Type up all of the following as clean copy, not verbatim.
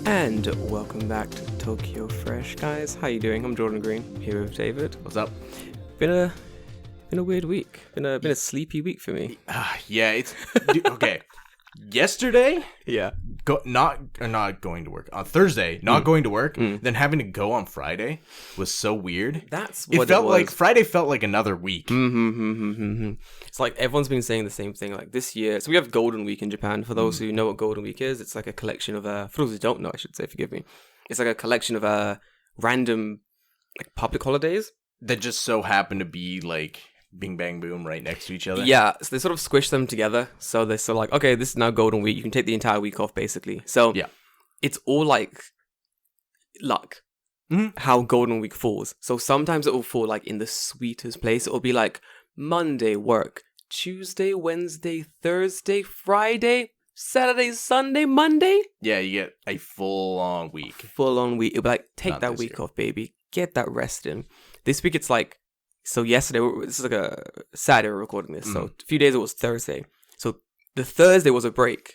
And welcome back to Tokyo Fresh, guys. How you doing? I'm Jordan Green, here with David. What's up? Been a weird week. Been a sleepy week for me. Yeah, it's okay. Yesterday, Yeah. not going to work on Thursday. Not going to work. Then having to go on Friday was so weird. That's what it felt was. like. Friday felt like another week. It's like everyone's been saying the same thing. Like this year, so we have Golden Week in Japan. For those who know what Golden Week is, it's like a collection of for those who don't know, I should say, forgive me. It's like a collection of random like public holidays That just so happened to be like bing bang boom right next to each other. Yeah, so they sort of squish them together. So they're sort of like, okay, this is now Golden Week. You can take the entire week off, basically. So Yeah. it's all like luck, how Golden Week falls. So sometimes it will fall like in the sweetest place. It will be like Monday work, Tuesday, Wednesday, Thursday, Friday, Saturday, Sunday, Monday. Yeah, you get a full on week. Full on week. It'll be like, take Not that this week year. off, baby. Get that rest in. This week it's like, so yesterday, this is like a Saturday we're recording this. So a few days it was Thursday. So the Thursday was a break.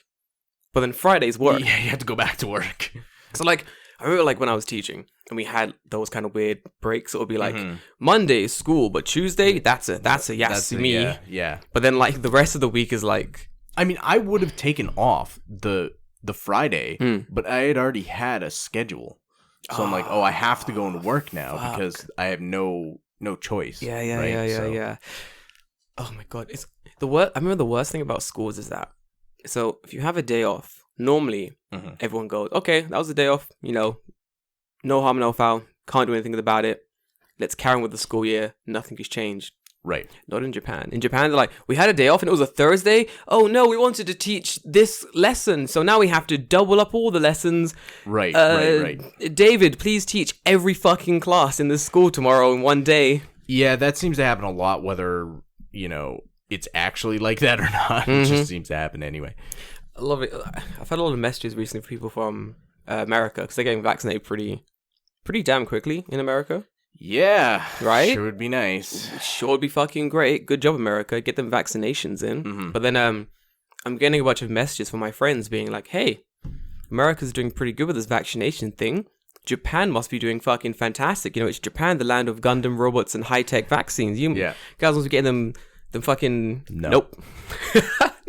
But then Friday's work. Yeah, you have to go back to work. So like, I remember like when I was teaching and we had those kind of weird breaks. It would be like, Monday is school, but Tuesday, that's a Yasumi. Yeah. But then like the rest of the week is like... I mean, I would have taken off the Friday, but I had already had a schedule. So I'm like, I have to go into work now because I have no choice. Yeah. Oh my god, it's the worst. I remember the worst thing about schools is that. So if you have a day off, normally everyone goes, okay, that was a day off. You know, no harm, no foul. Can't do anything about it. Let's carry on with the school year. Nothing has changed. Right. Not in Japan. In Japan, they're like, we had a day off and it was a Thursday. Oh no, we wanted to teach this lesson. So now we have to double up all the lessons. Right. David, please teach every fucking class in this school tomorrow in one day. Yeah, that seems to happen a lot, whether, it's actually like that or not. It just seems to happen anyway. I love it. I've had a lot of messages recently from people from America because they're getting vaccinated pretty damn quickly in America. Yeah. Right? Sure would be nice. Sure would be fucking great. Good job, America. Get them vaccinations in. But then I'm getting a bunch of messages from my friends being like, hey, America's doing pretty good with this vaccination thing. Japan must be doing fucking fantastic. It's Japan, the land of Gundam robots and high-tech vaccines. You guys must be getting them fucking... Nope.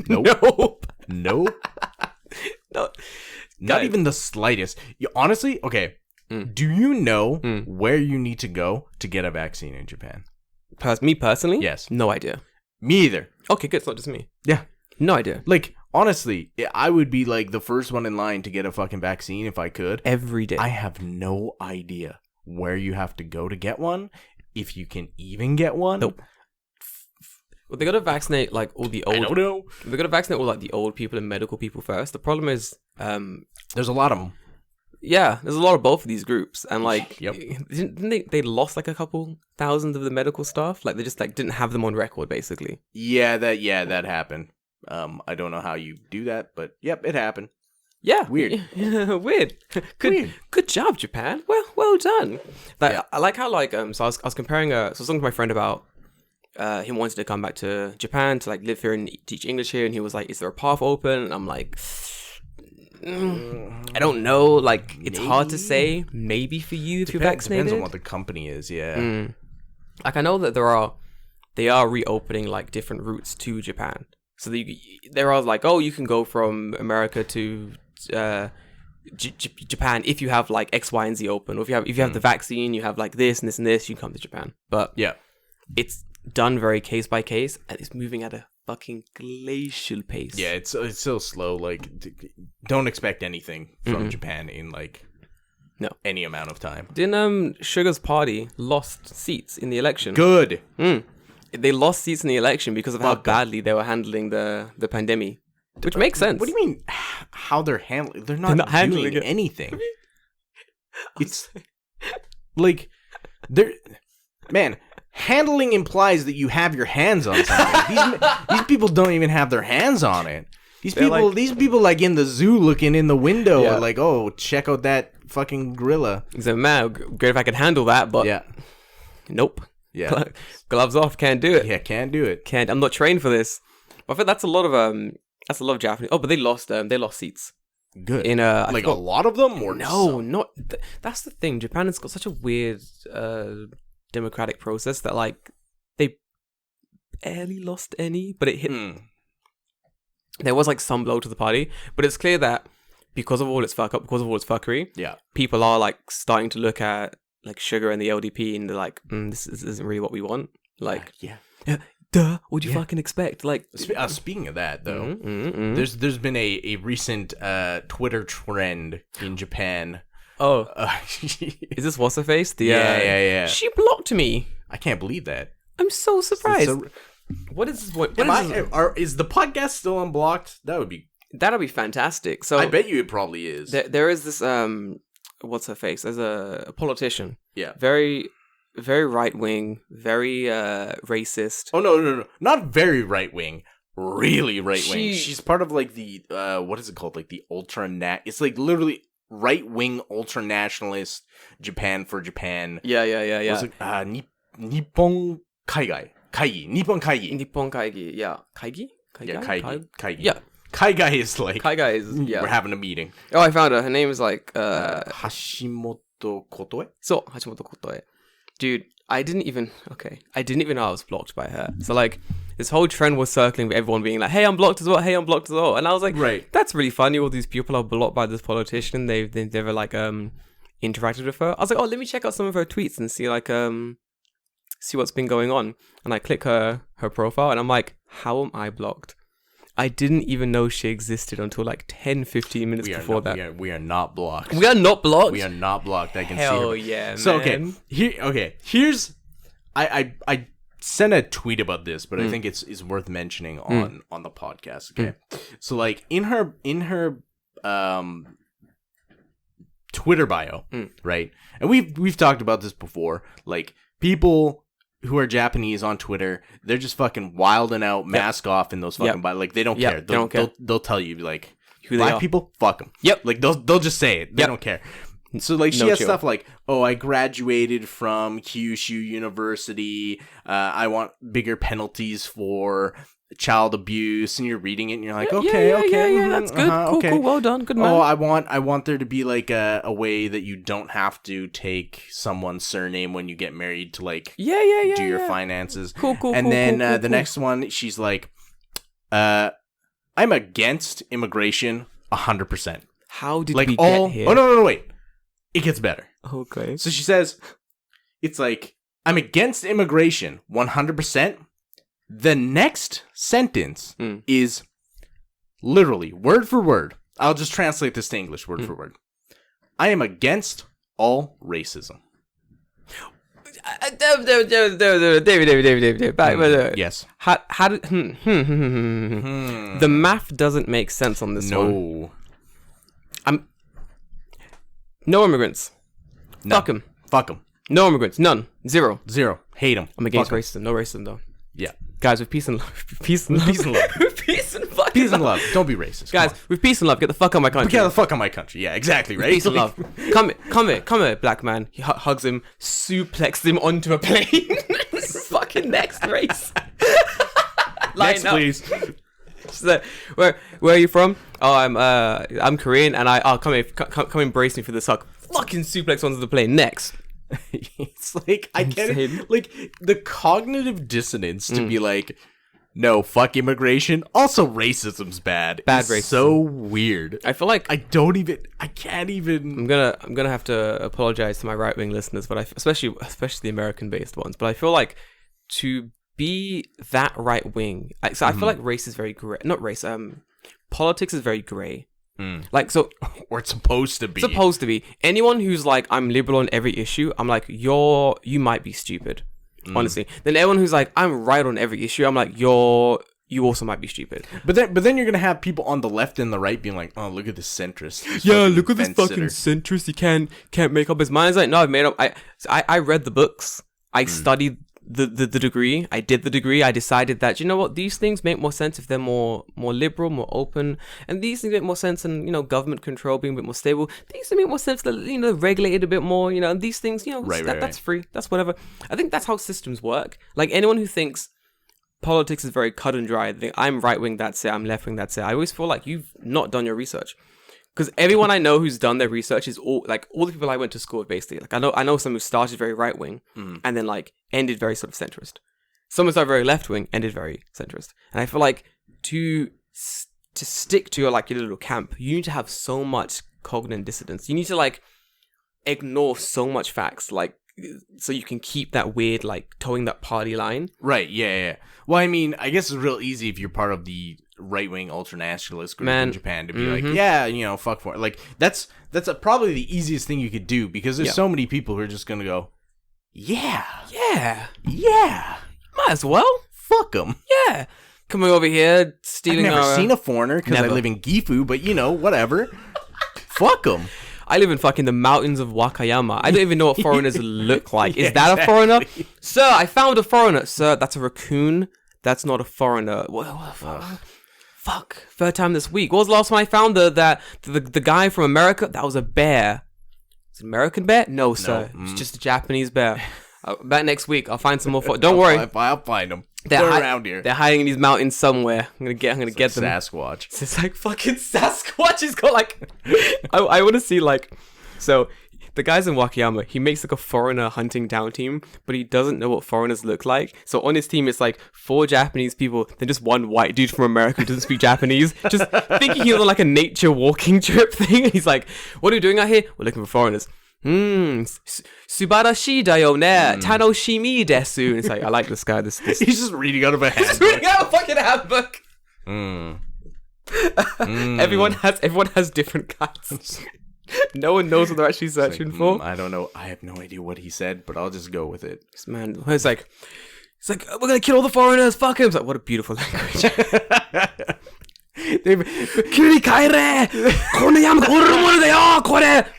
Nope. No. Not Guys. even the slightest. Honestly, okay. Do you know where you need to go to get a vaccine in Japan? Me personally? Yes. No idea. Me either. Okay, good. It's not just me. Yeah. No idea. Like, honestly, I would be like the first one in line to get a fucking vaccine if I could. Every day. I have no idea where you have to go to get one, if you can even get one. Nope. Well, they gotta vaccinate like all the old. I don't know. They gotta vaccinate all like the old people and medical people first. The problem is, There's a lot of them. yeah, there's a lot of both of these groups, and like, Yep. didn't they lost like a couple thousand of the medical staff? Like they just like didn't have them on record, basically. Yeah, that happened. I don't know how you do that, but yep, it happened. Yeah, Weird. weird. Good job, Japan. Well done. Like, I like how like So I was comparing. So I was talking to my friend about him wanting to come back to Japan to like live here and teach English here, and he was like, "Is there a path open?" And I'm like, I don't know. Like it's hard to say. Maybe for you if you're vaccinated. Depends on what the company is. Yeah. Like I know that they are reopening like different routes to Japan. So there are like, oh, you can go from America to Japan if you have like X, Y, and Z open, or if you have the vaccine, you have like this and this and this, you come to Japan. But Yeah. it's done very case by case, and it's moving at a fucking glacial pace. Yeah, it's so slow. Like, don't expect anything from Japan in like any amount of time. Didn't Sugar's party lost seats in the election? Good. They lost seats in the election because of how badly they were handling the pandemic, which makes sense. What do you mean? How they're handling? They're not handling doing it. anything. It's like they're handling implies that you have your hands on something. These people don't even have their hands on it. These people like in the zoo looking in the window are like, oh, check out that fucking gorilla. He's like, man, great if I could handle that, but nope. Yeah. Gloves off, can't do it. Yeah, can't do it. I'm not trained for this. But I think that's a lot of Japanese. Oh, but they lost seats. Good. In a lot of them, or no, not. That's the thing. Japan has got such a weird democratic process that like they barely lost any, but it hit. There was like some blow to the party, but it's clear that because of all its fuck up, because of all its fuckery, people are like starting to look at like sugar and the LDP and they're like, this isn't really what we want. Like, duh, what'd you fucking expect? Like, speaking of that though, there's been a recent Twitter trend in Japan. Oh, is this what's her face? Yeah. She blocked me. I can't believe that. I'm so surprised. What is this? What is the podcast still unblocked? That'll be fantastic. So I bet you it probably is. There is this what's her face? There's a politician. Yeah. Very, very right wing. Very racist. Oh no, not very right wing. Really right wing. She's part of like the what is it called? Like the It's like literally right wing ultra nationalist Japan for Japan. Yeah. It was like Nippon Kaigai. Nippon Kaigi. Nippon Kaigi. Yeah. Kaigi? Yeah, Kaigi. Yeah. Kaigai is like... Kaigai is, yeah. We're having a meeting. Oh, I found her. Her name is like... Hashimoto Kotoe? So, Hashimoto Kotoe. Dude, I didn't even know I was blocked by her. So, like, this whole trend was circling with everyone being like, hey, I'm blocked as well. Hey, I'm blocked as well. And I was like, right. That's really funny. All these people are blocked by this politician. They've never, like, interacted with her. I was like, oh, let me check out some of her tweets and see, like, see what's been going on. And I click her profile and I'm like, how am I blocked? I didn't even know she existed until like 10-15 minutes before that. We are not blocked. We are not blocked? We are not blocked. I can see her. Hell yeah, so, man. Here's I sent a tweet about this, but I think it's worth mentioning on the podcast. Okay. So like in her Twitter bio, right? And we've talked about this before. Like people who are Japanese on Twitter, they're just fucking wilding out, mask off in those fucking bios. Like they don't care. They'll tell you like who black people, fuck them. Yep. Like they'll just say it. They don't care. So like she has stuff like, oh, I graduated from Kyushu University. I want bigger penalties for child abuse, and you're reading it and you're like, okay, that's good. Cool, well done, good man. Oh, I want there to be like a way that you don't have to take someone's surname when you get married to like do your finances. Cool. And then the next one, she's like, I'm against immigration 100%. How did like we get here? Oh no, wait. It gets better. Okay. So she says, it's like, I'm against immigration 100%. The next sentence is literally word for word. I'll just translate this to English word for word. I am against all racism. David. Yes. How did... The math doesn't make sense on this one. No. No immigrants. No. Fuck them. No immigrants. None. Zero. Hate them. I'm against racism. No racism, though. Yeah. Guys, with peace and love. Peace and love. Peace and love. Don't be racist. Guys, with peace and love, get the fuck out of my country. Get the fuck out of my country. Yeah, exactly, right? Peace and love. Come here, black man. He hugs him, suplexes him onto a plane. Fucking next race. Next, please. So, where are you from? Oh, I'm Korean, and come here, come embrace me for this hug. Fucking suplex onto the plane. Next. It's like I get it. Like the cognitive dissonance to be like, no, fuck immigration. Also, racism's bad. Bad racism. So weird. I feel like I can't even. I'm gonna have to apologize to my right wing listeners, but especially the American based ones. But I feel like to be that right wing, so I feel like race is very gray. Not race. Politics is very gray. Like, so, or it's supposed to be. Anyone who's like, I'm liberal on every issue, I'm like, you might be stupid, honestly. Then everyone who's like, I'm right on every issue, I'm like, you also might be stupid. But then you're gonna have people on the left and the right being like, oh, look at this centrist. Look at this fucking centrist. He can't make up his mind. It's like, no, I've made up. I read the books. I studied the degree. I did the degree. I decided that, you know what, these things make more sense if they're more liberal, more open, and these things make more sense in, government control being a bit more stable. These things make more sense that, regulated a bit more, and these things, that's free, that's whatever. I think that's how systems work. Like, anyone who thinks politics is very cut and dry, they think I'm right wing, that's it, I'm left wing, that's it, I always feel like you've not done your research. Because everyone I know who's done their research is all the people I went to school with, basically. Like, I know some who started very right-wing and then, like, ended very sort of centrist. Some who started very left-wing, ended very centrist. And I feel like to stick to your little camp, you need to have so much cognitive dissonance. You need to, like, ignore so much facts, like, so you can keep that weird, like, towing that party line. Right, yeah. Well, I mean, I guess it's real easy if you're part of the right-wing ultranationalist group in Japan to be like, yeah, fuck for it. Like, that's probably the easiest thing you could do, because there's so many people who are just gonna go, yeah. Might as well. Fuck them. Yeah. Coming over here, stealing I've never seen a foreigner because I live in Gifu, but, whatever. Fuck them. I live in fucking the mountains of Wakayama. I don't even know what foreigners look like. Is that a foreigner? Sir, I found a foreigner. Sir, that's a raccoon. That's not a foreigner. Fuck. Third time this week. What was the last time I found the guy from America? That was a bear. Is it an American bear? No, sir. It's just a Japanese bear. Back next week. I'll find some more. Don't worry. I'll find them. They're around here. They're hiding in these mountains somewhere. I'm gonna get them. Sasquatch. It's like fucking Sasquatch. He's got like, I want to see like, so the guys in Wakayama, he makes like a foreigner hunting down team, but he doesn't know what foreigners look like. So on his team, it's like 4 Japanese people, then just one white dude from America who doesn't speak Japanese, just thinking he's on like a nature walking trip thing. He's like, what are we doing out here? We're looking for foreigners. Subarashi da yo ne. Tanoshimi desu. And it's like, I like this guy. This He's just reading out of a handbook. He's reading out a fucking handbook. Everyone has different kinds. No one knows what they're actually searching for. I don't know. I have no idea what he said, but I'll just go with it. This man, it's like we're gonna kill all the foreigners. Fuck him. It's like, what a beautiful language.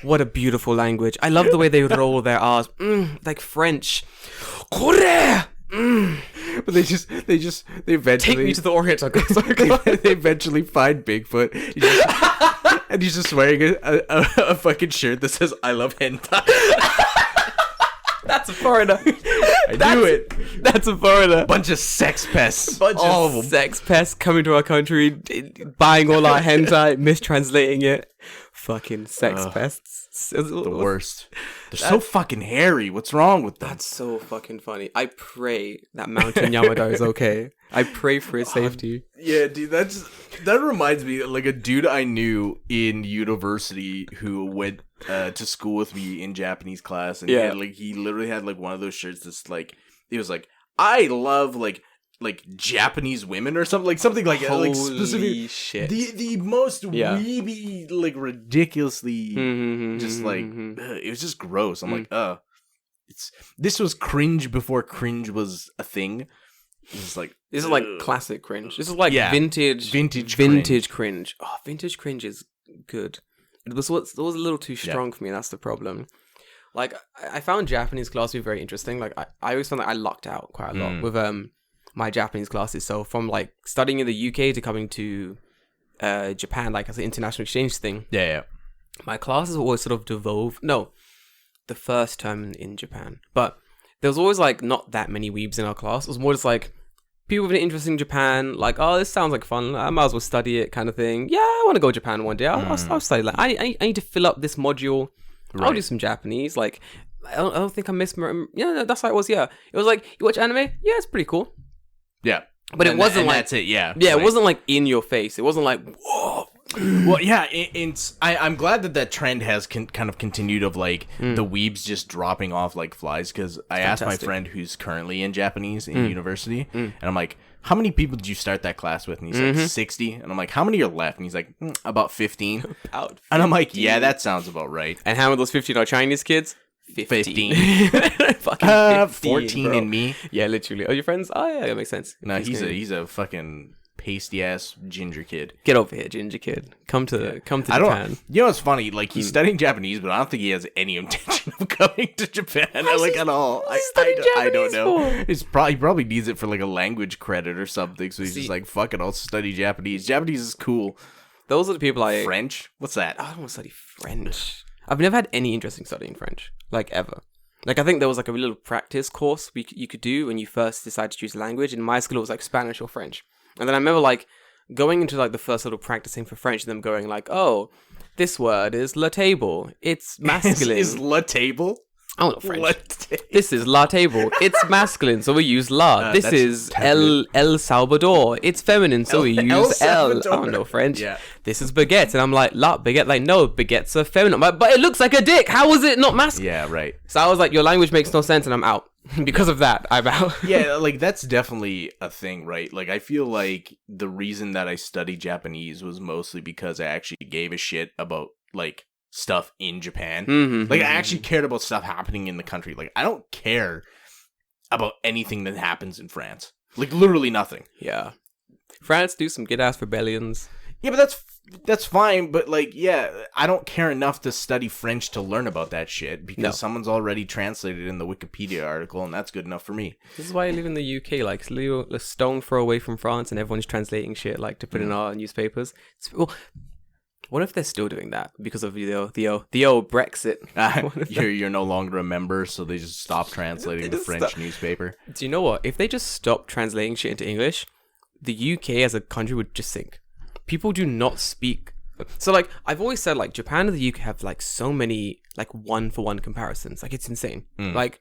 What a beautiful language. I love the way they roll their R's. Like French. But they eventually take me to the Orient. They eventually find Bigfoot. And he's just wearing a fucking shirt that says "I love hentai." That's a foreigner. I knew it. That's a foreigner. Bunch of sex pests. All of them. Sex pests coming to our country, buying all our hentai, mistranslating it. Fucking sex pests. The worst. They're so fucking hairy. What's wrong with them? That's so fucking funny. I pray that Mountain Yamada is okay. I pray for his safety. Yeah, dude, that reminds me, like, a dude I knew in university who went to school with me in Japanese class, and he literally had like one of those shirts that's like, he was like, I love like Japanese women or something like Holy like specific shit. The most weeby, like, ridiculously just like it was just gross. I'm like, this was cringe before cringe was a thing. This is like classic cringe. This is like vintage cringe. Oh, vintage cringe is good. It was a little too strong for me. That's the problem. Like, I found Japanese class to be very interesting. Like, I always found that I lucked out quite a lot with my Japanese classes. So from like studying in the UK to coming to Japan, like as an international exchange thing. Yeah. My classes were always sort of devolved. No, the first term in Japan, but there was always like not that many weebs in our class. It was more just like people with an interest in Japan, like, oh, this sounds like fun. I might as well study it, kind of thing. Yeah, I want to go to Japan one day. I'll study that. I need to fill up this module. Right. I'll do some Japanese. Like, I don't think I miss. Yeah, that's how it was. Yeah, it was like, you watch anime. Yeah, it's pretty cool. Yeah, but it wasn't like that's it. Yeah, yeah, it wasn't like in your face. It wasn't like whoa. Well, yeah, I'm glad that trend has kind of continued of like the weebs just dropping off like flies, because I asked my friend who's currently in Japanese in university, and I'm like, how many people did you start that class with? And he's like, 60. And I'm like, how many are left? And he's like, about 15. About 15. And I'm like, yeah, that sounds about right. And how many of those 15 are Chinese kids? 15. Fucking 15, 14 bro. in me. Yeah, literally. Oh, your friends? Oh, yeah, that makes sense. No, he's a fucking pasty ass ginger kid. Get over here, ginger kid. Come to Japan. You know what's funny? Like, he's studying Japanese, but I don't think he has any intention of coming to Japan. Like, at all. I don't know. He probably needs it for like a language credit or something. So he's just like, fuck it, I'll study Japanese. Japanese is cool. Those are the people French? What's that? I don't want to study French. I've never had any interest in studying French, like, ever. Like, I think there was like a little practice course you could do when you first decide to choose a language. In my school, it was like Spanish or French. And then I remember like going into like the first little practicing for French, and them going like, oh, This word is la table. It's masculine. Is la table? Oh, not French. This is la table. It's masculine, so we use la. This is El Salvador. It's feminine, so we use El. I don't know French. Yeah. This is baguette, and I'm like, la, baguette. Like, no, baguettes are feminine. But it looks like a dick. How is it not masculine? Yeah, right. So I was like, your language makes no sense, and I'm out. Because of that, I'm out. Yeah, like, that's definitely a thing, right? Like, I feel like the reason that I studied Japanese was mostly because I actually gave a shit about, like, stuff in Japan. Like, I actually cared about stuff happening in the country. Like, I don't care about anything that happens in France. Like, literally nothing. Yeah. France do some good-ass rebellions. Yeah, but that's fine, but, like, yeah, I don't care enough to study French to learn about that shit, because someone's already translated in the Wikipedia article, and that's good enough for me. This is why I live in the UK, like, it's a stone throw away from France, and everyone's translating shit, like, to put in our newspapers. What if they're still doing that because of the old Brexit? You're no longer a member, so they just stop translating the French newspaper. Do you know what? If they just stop translating shit into English, the UK as a country would just sink. People do not speak. So, like, I've always said, like, Japan and the UK have, like, so many, like, one-for-one comparisons. Like, it's insane. Like,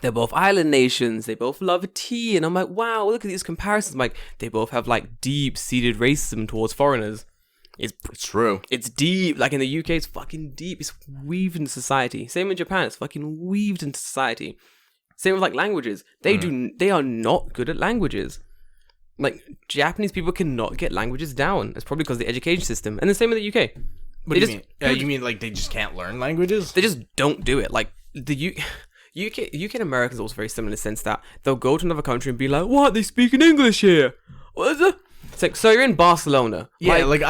they're both island nations. They both love tea. And I'm like, wow, look at these comparisons. Like, they both have, like, deep-seated racism towards foreigners. It's true. It's deep. Like, in the UK, it's fucking deep. It's weaved into society. Same in Japan. It's fucking weaved into society. Same with, like, languages. They are not good at languages. Like, Japanese people cannot get languages down. It's probably because of the education system. And the same in the UK. What do you mean? You mean, like, they just can't learn languages? They just don't do it. Like, the UK and America is also very similar in the sense that they'll go to another country and be like, what? They speak in English here. What is it? It's like, so you're in Barcelona. Yeah, like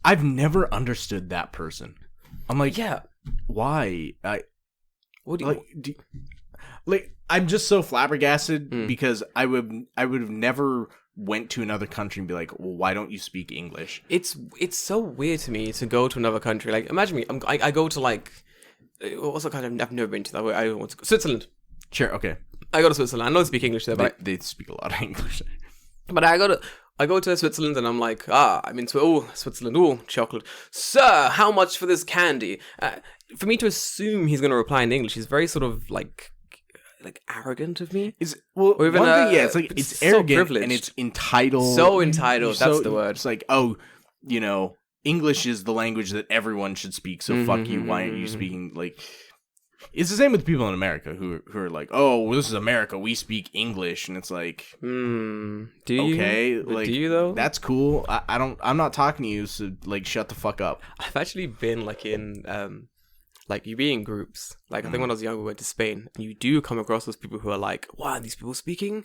I've never understood that person. I'm like, yeah, why? What do you like? I'm just so flabbergasted because I would have never went to another country and be like, well, why don't you speak English? It's so weird to me to go to another country. Like, imagine me, I go to, like, what's the country I've never been to that way? I want to go Switzerland. Sure, okay. I go to Switzerland. I know they speak English there, but they speak a lot of English. But I go to Switzerland and I'm like, I'm in Switzerland, chocolate. Sir, how much for this candy? For me to assume he's going to reply in English is very sort of like arrogant of me. It's like it's arrogant so and it's entitled. So entitled, that's the word. It's like, oh, you know, English is the language that everyone should speak, so fuck you. Why aren't you speaking like... It's the same with people in America who are like, oh, well, this is America, we speak English, and it's like, do you? Okay, like, do you though? That's cool. I'm not talking to you, so like, shut the fuck up. I've actually been like in like, you be in groups. Like, I think when I was younger, we went to Spain, and you do come across those people who are like, wow, these people speaking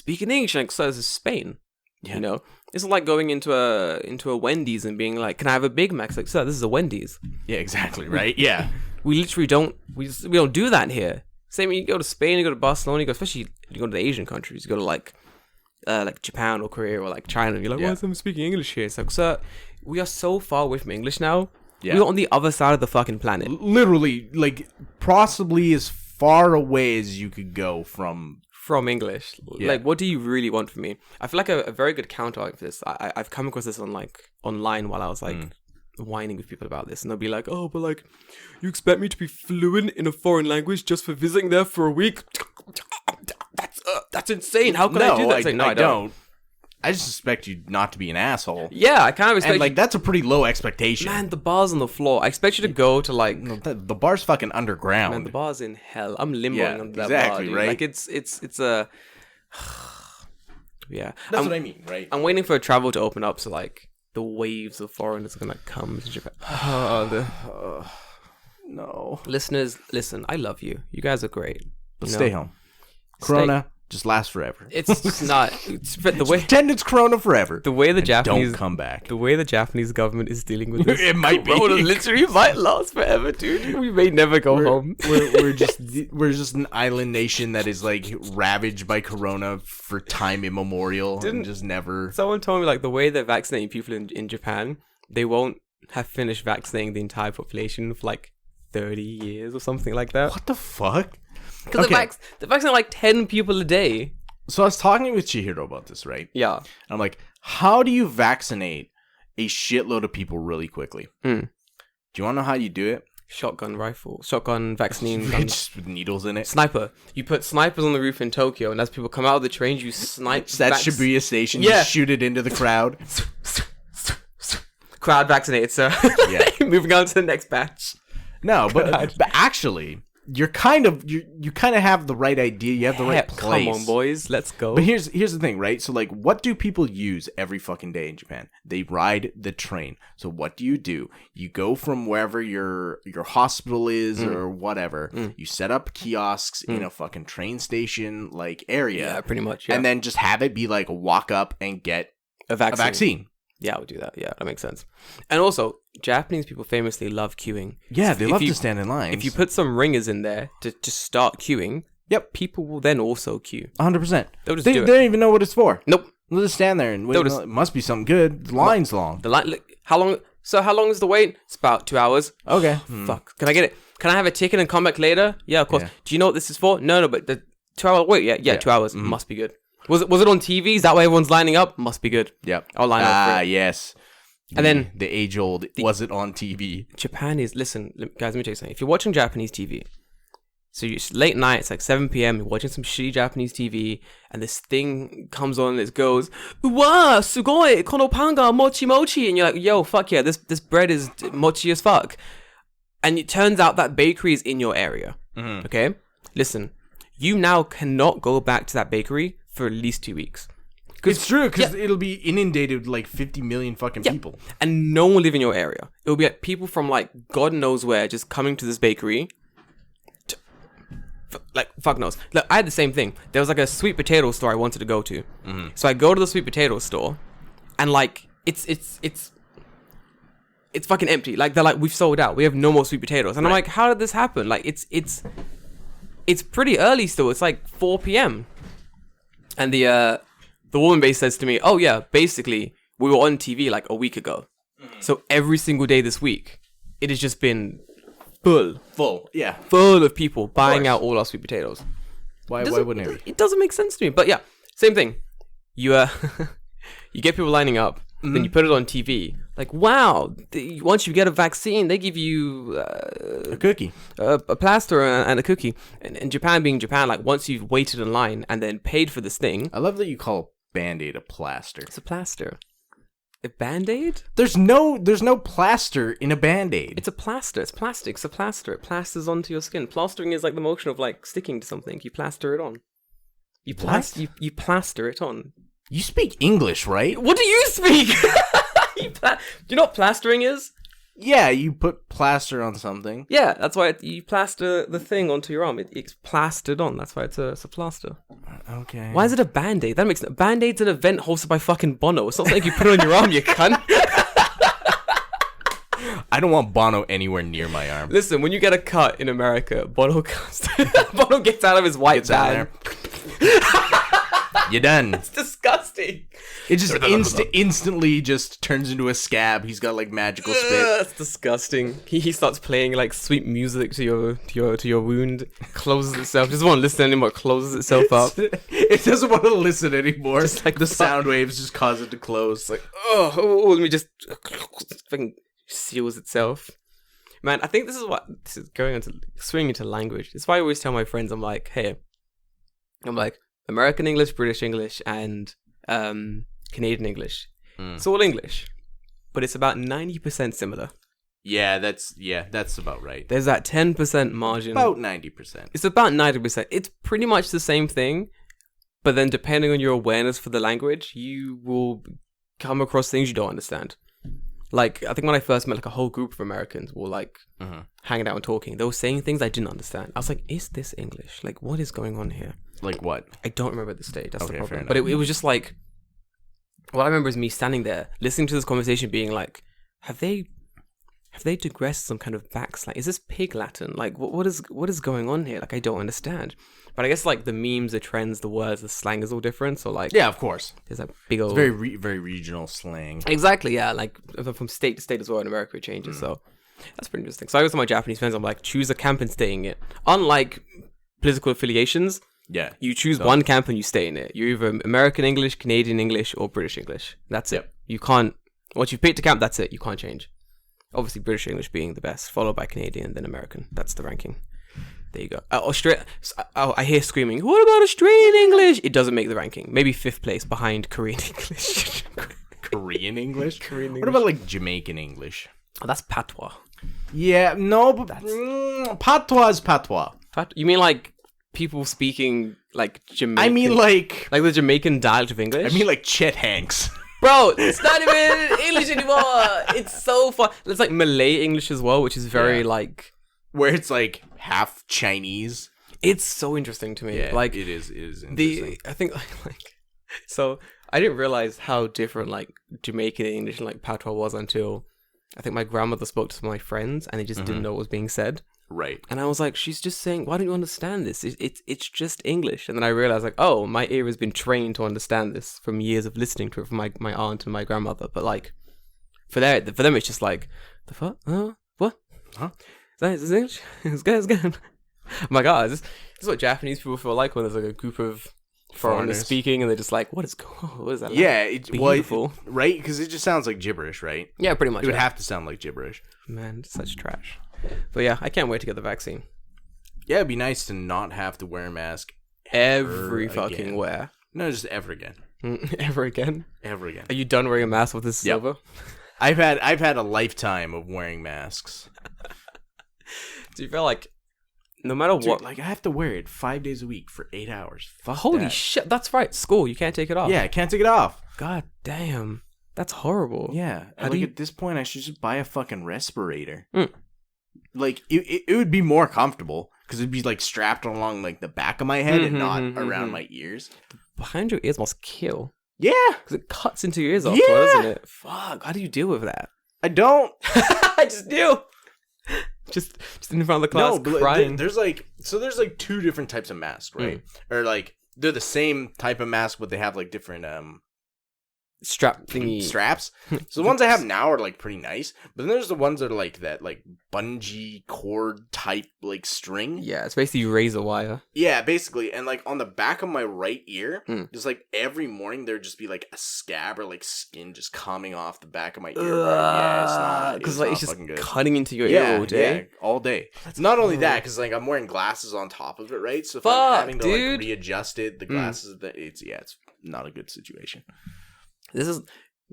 English, like, so this is Spain. Yeah. You know, it's like going into a Wendy's and being like, "Can I have a Big Mac?" It's like, sir, this is a Wendy's. Yeah, exactly. Right. Yeah. We literally don't do that here. Same when you go to Spain, you go to Barcelona, especially you go to the Asian countries, you go to like Japan or Korea or like China, and you're like, why is someone speaking English here? It's like, sir, we are so far away from English now. Yeah. We're on the other side of the fucking planet. Literally, like, possibly as far away as you could go from English. Yeah. Like, what do you really want from me? I feel like a very good counter for this. I've come across this on like online while I was like whining with people about this, and they'll be like, "Oh, but like, you expect me to be fluent in a foreign language just for visiting there for a week? That's insane. How can I do that?" No, I don't. I just expect you not to be an asshole. Yeah, I kind of expect. And like, that's a pretty low expectation. Man, the bar's on the floor. I expect you to go to like. No, the bar's fucking underground. Man, the bar's in hell. I'm limboing under that bar, dude. Right? Like, it's a. Yeah, that's what I mean, right? I'm waiting for travel to open up, so like the waves of foreigners are gonna come to Japan. No, listeners, listen. I love you. You guys are great. But stay home. Corona just lasts forever. It's not. It's the way. Pretend it's Corona forever. The way the Japanese don't come back. The way the Japanese government is dealing with this, it might Corona literally might last forever, dude. We may never go home. We're just an island nation that is like ravaged by Corona for time immemorial and just never. Someone told me like the way they're vaccinating people in Japan, they won't have finished vaccinating the entire population for like 30 years or something like that. What the fuck? Because they're vaccinating like 10 people a day. So I was talking with Chihiro about this, right? Yeah. I'm like, how do you vaccinate a shitload of people really quickly. Mm. Do you want to know how you do it? Shotgun vaccine guns. Just with needles in it. Sniper. You put snipers on the roof in Tokyo, and as people come out of the trains, you snipe. That Shibuya station. Yeah. You shoot it into the crowd. Crowd vaccinated, sir. Yeah. Moving on to the next batch. No, but actually, you kind of have the right idea. You have the right place. Come on, boys, let's go. But here's the thing, right? So like, what do people use every fucking day in Japan? They ride the train. So what do? You go from wherever your hospital is or whatever. You set up kiosks in a fucking train station like area. Yeah, pretty much. Yeah. And then just have it be like walk up and get a a vaccine. Yeah, I would do that. Yeah, that makes sense. And also, Japanese people famously love queuing. Yeah, they love to stand in lines. If you put some ringers in there to start queuing, people will then also queue. 100%. They'll just They do it. don't even know what it's for. Nope. They'll just stand there and wait. It must be something good. The line's long. The line. How long? So how long is the wait? It's about 2 hours. Okay. Fuck. Can I get it? Can I have a ticket and come back later? Yeah, of course. Yeah. Do you know what this is for? No, but the 2 hour wait. Yeah. 2 hours. Must be good. Was it on TV? Is that why everyone's lining up? Must be good. Yep. I'll line up for it. Yes. And then the age old was it on TV? Japan is, listen, guys, let me tell you something. If you're watching Japanese TV, so it's late night, it's like 7 p.m., you're watching some shitty Japanese TV, and this thing comes on and it goes, "Wow, sugoi, kono pan ga mochi mochi," and you're like, yo, fuck yeah, this bread is mochi as fuck. And it turns out that bakery is in your area. Okay? Listen, you now cannot go back to that bakery for at least 2 weeks. It's true, because it'll be inundated with like 50 million fucking people. And no one live in your area. It'll be like people from like God knows where just coming to this bakery. Like, fuck knows. Look, I had the same thing. There was like a sweet potato store I wanted to go to. So I go to the sweet potato store, and like, it's fucking empty. Like, they're like, we've sold out. We have no more sweet potatoes. And I'm like, how did this happen? Like, it's pretty early still. It's like 4 p.m. And the woman base says to me, "Oh yeah, basically we were on TV like a week ago. So every single day this week, it has just been full of people buying out all our sweet potatoes." Why wouldn't it be? It doesn't make sense to me. But yeah, same thing. You you get people lining up, then you put it on TV. Like, wow, once you get a vaccine, they give you a cookie, a plaster and a cookie. And in Japan being Japan, like, once you've waited in line and then paid for this thing. I love that you call Band-Aid a plaster. It's a plaster. A Band-Aid? There's no plaster in a Band-Aid. It's a plaster. It's plastic. It's a plaster. It plasters onto your skin. Plastering is like the motion of like sticking to something. You plaster it on. You plaster it on. You speak English, right? What do you speak? Do you know what plastering is? Yeah, you put plaster on something. Yeah, that's why you plaster the thing onto your arm. It's plastered on. That's why it's a plaster. Okay. Why is it a Band-Aid? That makes sense. Band-Aid's an event hosted by fucking Bono. It's not like you put it on your arm, you cunt. I don't want Bono anywhere near my arm. Listen, when you get a cut in America, Bono gets out of his white van. You're done. It's disgusting. It just instantly just turns into a scab. He's got like magical spit. That's disgusting. He starts playing like sweet music to your wound. Closes itself. Doesn't want to listen anymore. Closes itself up. It doesn't want to listen anymore. Just like the sound waves just cause it to close. It's like, oh, let me just fucking seals itself. Man, I think this is going into swinging into language. It's why I always tell my friends, I'm like, American English, British English, and Canadian English. It's all English, but it's about 90% similar. Yeah, that's about right. There's that 10% margin. About 90%. It's about 90%. It's pretty much the same thing, but then depending on your awareness for the language, you will come across things you don't understand. Like, I think when I first met like a whole group of Americans were like hanging out and talking, they were saying things I didn't understand. I was like, is this English? Like, what is going on here? Like what? I don't remember at this stage. That's the problem. Fair But it was just like, what I remember is me standing there, listening to this conversation, being like, have they digressed some kind of backslang? Is this pig Latin? Like, what is going on here? Like, I don't understand. But I guess like the memes, the trends, the words, the slang is all different. So like, yeah, of course, there's that big old, it's very regional slang. Exactly, yeah. Like from state to state as well in America, it changes. So that's pretty interesting. So I go to my Japanese friends. I'm like, choose a camp and stay in it. Unlike political affiliations, yeah, you choose one camp and you stay in it. You're either American English, Canadian English, or British English. That's it. You can't Once you've picked a camp, that's it. You can't change. Obviously, British English being the best, followed by Canadian, then American. That's the ranking. There you go. I hear screaming, what about Australian English? It doesn't make the ranking. Maybe 5th place behind Korean English. Korean English? Korean English. What about like Jamaican English? Oh, that's patois. Yeah, no, but patois is patois. You mean like people speaking like Jamaican? I mean like the Jamaican dialect of English? I mean like Chet Hanks. Bro, it's not even English anymore. It's so fun. It's like Malay English as well, which is very like... Where it's like half Chinese. It's so interesting to me. Yeah, like it is interesting. I think like so I didn't realize how different like Jamaican English and like patois was until I think my grandmother spoke to some of my friends and they just didn't know what was being said. Right. And I was like, she's just saying, why don't you understand this? It's just English. And then I realized like, oh, my ear has been trained to understand this from years of listening to it from my aunt and my grandmother. But like for them it's just like, the fuck? What? Huh? Is this English? It's good. Oh my god, this is what Japanese people feel like when there's like a group of foreigners speaking and they're just like, what is that? Yeah, it's beautiful. Right? Because it just sounds like gibberish, right? Yeah, pretty much. It would have to sound like gibberish. Man, it's such trash. But yeah, I can't wait to get the vaccine. Yeah, it'd be nice to not have to wear a mask every fucking again. Where. No, just ever again. Ever again? Ever again. Are you done wearing a mask with this silver? I've had a lifetime of wearing masks. Do you feel like no matter what, like I have to wear it 5 days a week for 8 hours? Fuck holy that. shit, that's right. School, you can't take it off. Yeah, I can't take it off. God damn, that's horrible. Yeah, at this point, I should just buy a fucking respirator. Mm. Like it would be more comfortable because it'd be like strapped along like the back of my head and not around my ears. Behind your ears must kill. Yeah, because it cuts into your ears off, yeah. doesn't it? Fuck, how do you deal with that? I don't. I just do. Just in front of the class crying. There's like 2 different types of masks, right? Or like they're the same type of mask, but they have like different strap thingy straps. So the ones I have now are like pretty nice, but then there's the ones that are like that like bungee cord type like string. Yeah, it's basically razor wire. Yeah, basically, and like on the back of my right ear, just like every morning there'd just be like a scab or like skin just coming off the back of my ear. Yeah, it's not because like it's just good. Cutting into your ear all day. Yeah, all day. It's not only that, because like I'm wearing glasses on top of it, right? So if I'm having to like readjust it, the glasses, it's not a good situation. This is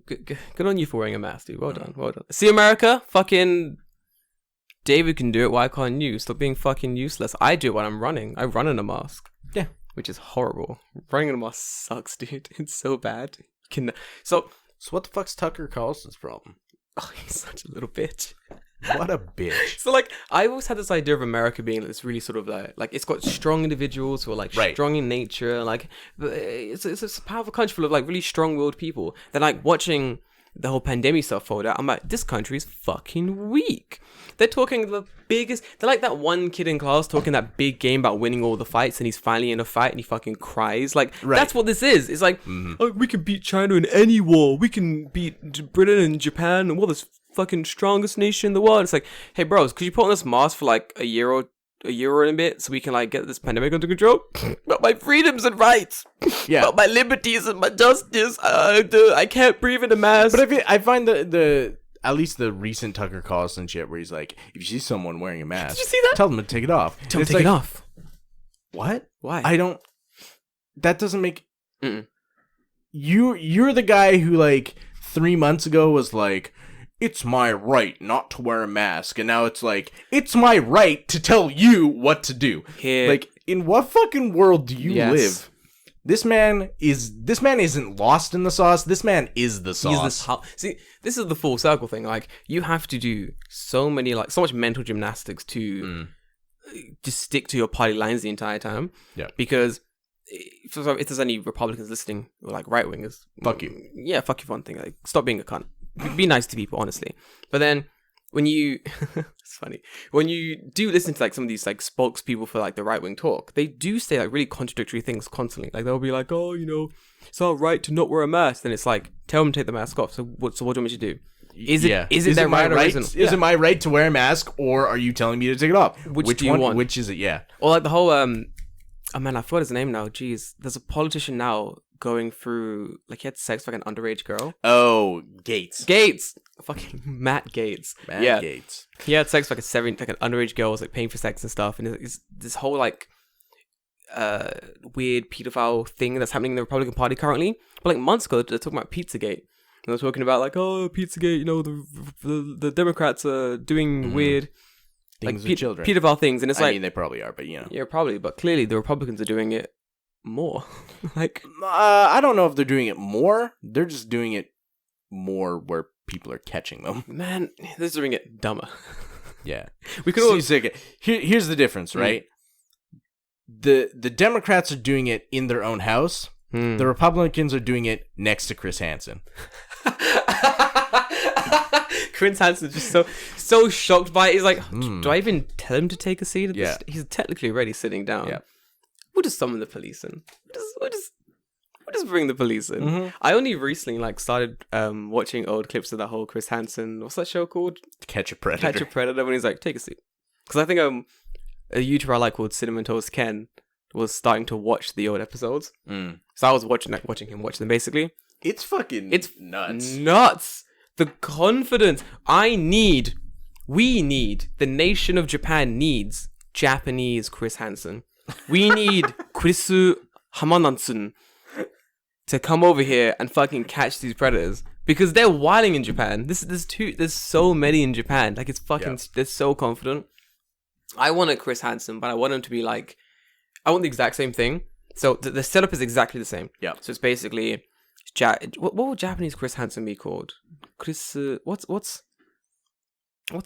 good on you for wearing a mask, dude. Well done, well done. See, America, fucking David can do it. Why can't you? Stop being fucking useless. I do it when I'm running. I run in a mask. Yeah, which is horrible. Running in a mask sucks, dude. It's so bad. So what the fuck's Tucker Carlson's problem? Oh, he's such a little bitch. What a bitch. So like I always had this idea of America being this really sort of like it's got strong individuals who are like strong in nature, like it's a powerful country full of like really strong-willed people. Then like watching the whole pandemic stuff fold out, I'm like, this country is fucking weak. They're talking the biggest. They're like that one kid in class talking that big game about winning all the fights, and he's finally in a fight and he fucking cries. Like that's what this is. It's like, oh, we can beat China in any war. We can beat Britain and Japan and we're the fucking strongest nation in the world. It's like, hey bros, could you put on this mask for like a year and a bit so we can like get this pandemic under control? But my freedoms and rights, but my liberties and my justice, I can't breathe in a mask. But I find the at least the recent Tucker Carlson shit where he's like, if you see someone wearing a mask, did you see that? Tell them to take it off. Tell them to take it off. What? Why? I don't. That doesn't make. You're the guy who like 3 months ago was like, it's my right not to wear a mask, and now it's like, it's my right to tell you what to do. Yeah. Like, in what fucking world do you live? This man isn't lost in the sauce. This man is the sauce. See, this is the full circle thing. Like, you have to do so much mental gymnastics to just stick to your party lines the entire time. Yeah. Because if there's any Republicans listening, or like right wingers, fuck you. Yeah, fuck you for one thing. Like, stop being a cunt. Be nice to people, honestly. But then when you it's funny when you do listen to like some of these like spokespeople for like the right wing talk, they do say like really contradictory things constantly. Like they'll be like, oh, you know, it's our right to not wear a mask. Then it's like, tell them to take the mask off. So what do you want me to do? Is it their right or isn't? Is it my right to wear a mask, or are you telling me to take it off? Which do you want? Which is it? Yeah. Or like the whole oh man, I forgot his name now. Jeez, there's a politician now going through, like, he had sex with like an underage girl. Oh, Gates. Fucking Matt Gates. Matt Gates. He had sex with like an underage girl, was like paying for sex and stuff, and it's this whole like weird pedophile thing that's happening in the Republican Party currently. But like months ago, they're talking about Pizzagate. And they're talking about like, oh, Pizzagate, you know, the Democrats are doing weird Things like with children. pedophile things, and it's like, I mean, they probably are, but you know. Yeah, probably, but clearly the Republicans are doing it more. Like, I don't know if they're doing it more. They're just doing it more where people are catching them. man, they're doing it dumber. Yeah. We could all Here's the difference, right? The Democrats are doing it in their own house. The Republicans are doing it next to Chris Hansen. Chris Hansen's just so shocked by it. He's like, do I even tell him to take a seat? Yeah. He's technically already sitting down. Yeah. We'll just summon the police in. We'll just bring the police in. I only recently like started watching old clips of that whole Chris Hansen. What's that show called? Catch a Predator. When he's like, take a seat. Because I think a YouTuber I like called Cinnamon Toast Ken was starting to watch the old episodes. So I was watching him watch them basically. It's nuts. The confidence we need, the nation of Japan needs Japanese Chris Hansen. We need Krisu Hamanatsun to come over here and fucking catch these predators because they're wilding in Japan. There's so many in Japan. Like, it's fucking, they're so confident. I want a Chris Hansen, but I want him to be like, I want the exact same thing. So the setup is exactly the same. Yeah. So it's basically, what would Japanese Chris Hansen be called? Chris, what's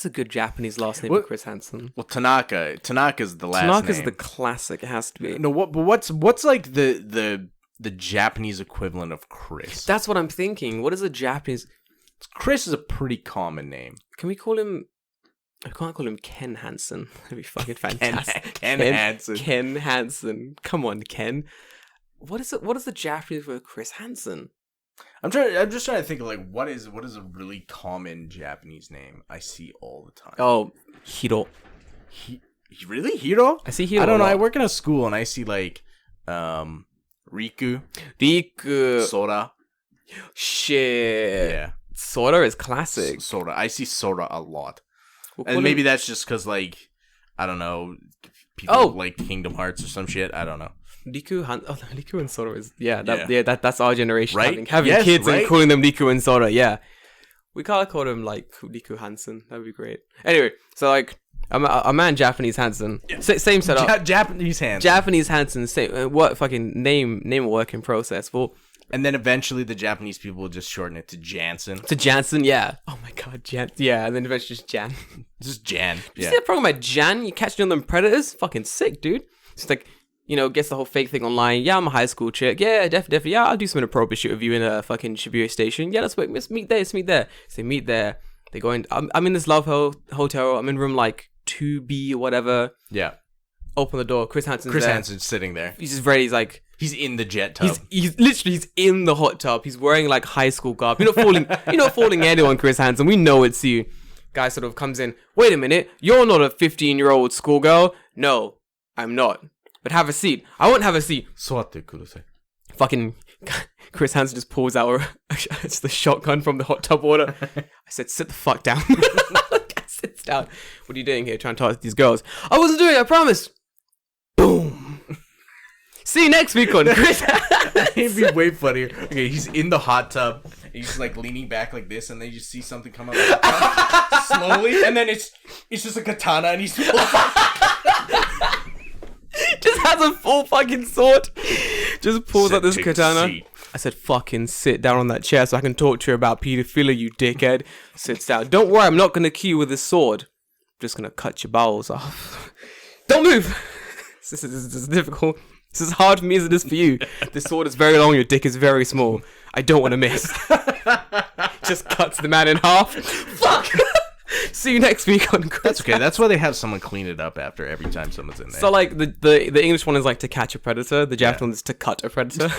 a good Japanese last name for Chris Hansen? Well, Tanaka. Tanaka's the last name. Tanaka's the classic. It has to be. No, what's like the Japanese equivalent of Chris? That's what I'm thinking. What is a Japanese? Chris is a pretty common name. Can we call him? I can't call him Ken Hansen. That'd be fucking fantastic. Ken Hansen. Ken Hansen. Come on, Ken. What is the Japanese word Chris Hansen? I'm just trying to think of like what is a really common Japanese name I see all the time. Oh, Hiro. Really? Hiro? I see Hiro. I don't know. I work in a school and I see like Riku. Sora. Shit. Yeah. Sora is classic. Sora. I see Sora a lot. And maybe that's just because like I don't know, people like Kingdom Hearts or some shit. I don't know. Riku and Sora is that's our generation, right? Having kids and calling them Riku and Sora. Yeah, we can't call them like Riku Hansen. That'd be great. Anyway, so like a man Japanese Hansen, same setup. Japanese Hansen, same what fucking name a work in process. Well, and then eventually the Japanese people will just shorten it to Jansen. Yeah. Oh my god, Jan. Yeah, and then eventually just Jan. Just Jan. You see that program about Jan? You catching on them predators? Fucking sick, dude. It's like, you know, gets the whole fake thing online. Yeah, I'm a high school chick. Yeah, definitely. Yeah, I'll do some inappropriate shit with you in a fucking Shibuya station. Yeah, let's meet there. So they meet there. They go in. I'm in this love hotel. I'm in room like 2B or whatever. Yeah. Open the door. Chris Hansen's sitting there. He's just ready. He's like, he's in the jet tub. He's in the hot tub. He's wearing like high school garb. You're not fooling anyone, Chris Hansen. We know it's you. Guy sort of comes in. Wait a minute. You're not a 15-year-old schoolgirl. No, I'm not. But have a seat. I won't have a seat. Fucking Chris Hansen just pulls out it's the shotgun from the hot tub water. I said, sit the fuck down. Sits down. What are you doing here? Trying to talk to these girls. I wasn't doing it, I promise. Boom. See you next week on Chris. It'd be way funnier. Okay, he's in the hot tub. And he's like leaning back like this, and then you just see something come out of the hot tub slowly, and then it's just a katana, and he's just has a full fucking sword. Just pulls out this katana. I said, fucking sit down on that chair so I can talk to you about pedophilia, you dickhead. Sits down. Don't worry, I'm not going to kill you with this sword. I'm just going to cut your bowels off. Don't move. This is difficult. This is hard for me as it is for you. This sword is very long, your dick is very small. I don't want to miss. Just cuts the man in half. Fuck. See you next week on Chris. That's okay. That's why they have someone clean it up after every time someone's in there. So like the English one is like to catch a predator. The Japanese one is to cut a predator.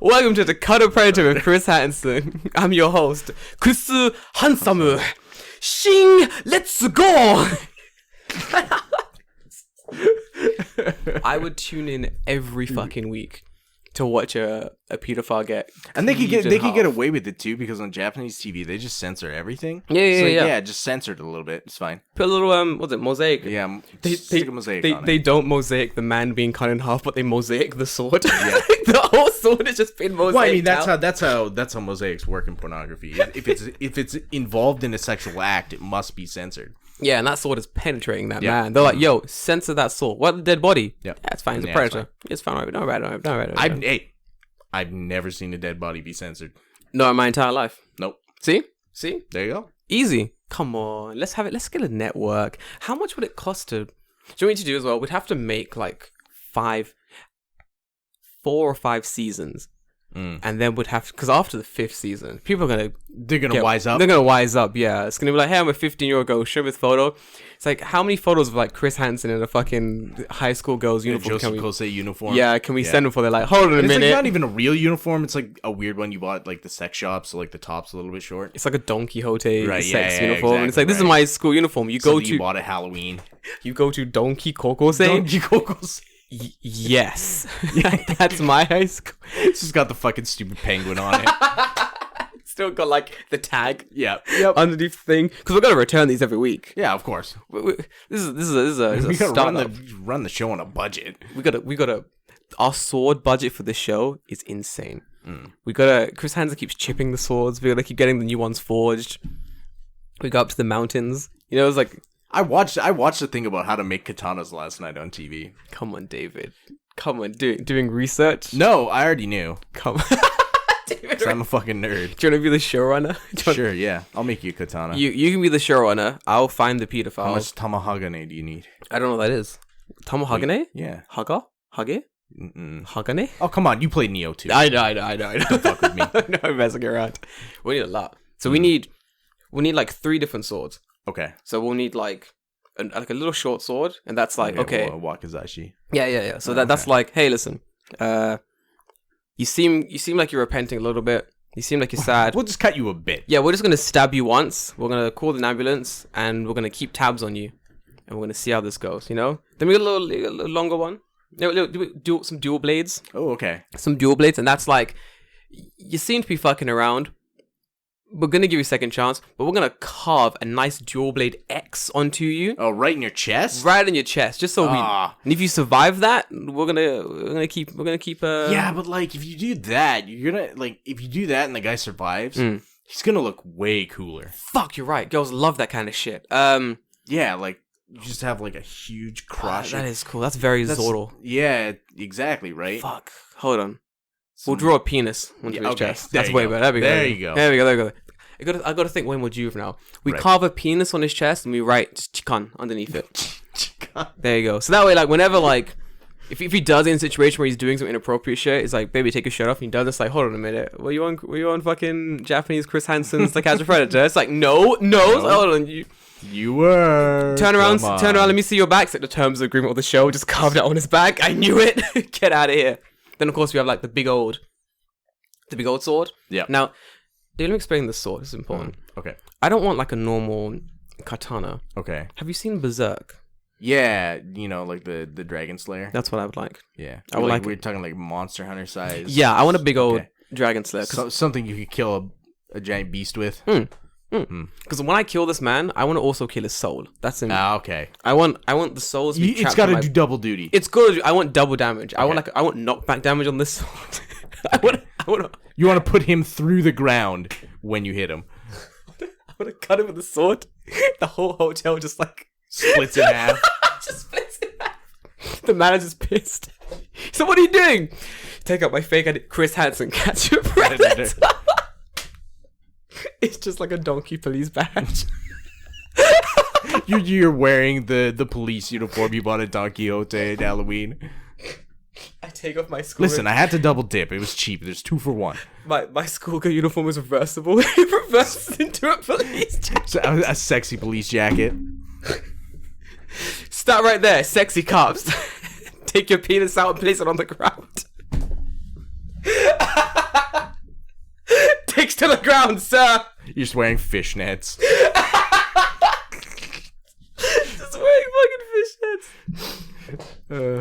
Welcome to the Cut a Predator with Chris Hansen. I'm your host, Chris Hansamu. Shing, let's go. I would tune in every fucking week to watch a pedophile get. And they could cleaved in get half. away with it too, because on Japanese TV they just censor everything. Yeah. Just censor it a little bit. It's fine. Put a little what's it, mosaic? Yeah, Stick a mosaic on they it. don't mosaic the man being cut in half, but they mosaic the sword. Yeah. The whole sword is just been mosaic. Well, I mean that's how mosaics work in pornography. If it's involved in a sexual act, it must be censored. Yeah, and that sword is penetrating that man. They're like, yo, censor that sword. What, the dead body? Yeah, it's fine. It's a Yeah, predator. It's fine. Don't worry about it. I've never seen a dead body be censored. Not in my entire life. Nope. See? There you go. Easy. Come on. Let's have it. Let's get a network. How much would it cost to... Do you know what we need to do as well? We'd have to make like 4 or 5 seasons. And then we'd have... Because after the 5th season, people are going to... They're going to wise up. They're going to wise up, yeah. It's going to be like, hey, I'm a 15-year-old girl. Show me this photo. It's like, how many photos of like Chris Hansen in a fucking high school girl's uniform Joseph Kosei uniform. Yeah, can we send them for? They're like, hold on a minute. It's like not even a real uniform. It's like a weird one you bought at like the sex shop, so like the top's a little bit short. It's like a Don Quixote sex uniform. Exactly, And it's like, this is my school uniform. You bought at Halloween. You go to Don Quixote. Don Quixote. Yes. That's my high school. It's just got the fucking stupid penguin on it. Still got like the tag. Yep. Underneath the thing. Because we're going to return these every week. Yeah, of course. This is a We gotta startup. run the show on a budget. We gotta our sword budget for this show is insane. We gotta Chris Hansen keeps chipping the swords. We gotta keep getting the new ones forged. We go up to the mountains. You know, it's like I watched the thing about how to make katanas last night on TV. come on, David. Come on, doing research. No, I already knew. Come on. David, 'Cause I'm a fucking nerd. do you want to be the showrunner? Sure, yeah. I'll make you a katana. You can be the showrunner. I'll find the How pedophile. much tamahagane do you need? I don't know what that is. Tamahagane? Yeah. Haga? Hage? Hagane? Oh, come on. You played Neo too. I know. Don't fuck with me. No, I'm messing around. We need a lot. So we need like 3 different swords. Okay. So we'll need like a little short sword, and that's like okay. Wakizashi. Yeah. So that's like, hey, listen. You seem like you're repenting a little bit. You seem like you're sad. We'll just cut you a bit. Yeah, we're just gonna stab you once. We're gonna call an ambulance, and we're gonna keep tabs on you, and we're gonna see how this goes. You know. Then we got a little longer one. Do some dual blades. Oh, okay. Some dual blades, and that's like, you seem to be fucking around. We're gonna give you a second chance, but we're gonna carve a nice dual blade X onto you. Oh, right in your chest? Right in your chest, just so and if you survive that, we're gonna keep. Yeah, but like if you do that, you're gonna like if you do that and the guy survives, he's gonna look way cooler. Fuck, you're right. Girls love that kind of shit. Yeah, like you just have like a huge crush. That is cool. That's very Zordal. Yeah, exactly, right? Fuck. Hold on. We'll draw a penis onto his chest. That's way better. There you go. There we go. I gotta think way more juvenile. We carve a penis on his chest and we write Chikan underneath it. There you go. So that way, like, whenever, like, if he does it in a situation where he's doing some inappropriate shit, it's like, baby, take your shirt off, and he does this, like, hold on a minute. Were you on fucking Japanese Chris Hansen's The Catch a Predator? It's like, no. Hold on, You were. Turn around, let me see your back. It's like the terms of agreement of the show, just carved it on his back. I knew it. Get out of here. Then, of course, we have, like, the big old sword. Yeah. Now, let me explain the sword. It's important. Okay. I don't want, like, a normal katana. Okay. Have you seen Berserk? Yeah, you know, like the Dragon Slayer. That's what I would like. Yeah. I would like we're talking like Monster Hunter size. Yeah, I want a big old Dragon Slayer. Something you could kill a giant beast with. Because when I kill this man, I want to also kill his soul. That's in. Okay. I want the souls to be It's got to do double duty. It's good. I want double damage. I want knockback damage on this sword. I want. You want to put him through the ground when you hit him. I want to cut him with the sword. The whole hotel just like splits in half. Just splits in half. The manager's pissed. So what are you doing? Take out my fake ID. Chris Hansen, catch your predator. It's just like a donkey police badge. You're wearing the police uniform you bought at Don Quixote at Halloween. I take off my school. Listen, I had to double dip. It was cheap. There's 2 for 1. My schoolgirl uniform is reversible. It reverses into a police jacket. So, a sexy police jacket. Start right there. Sexy cops. Take your penis out and place it on the ground. Takes to the ground, sir. You're just wearing fishnets. Just wearing fucking fishnets.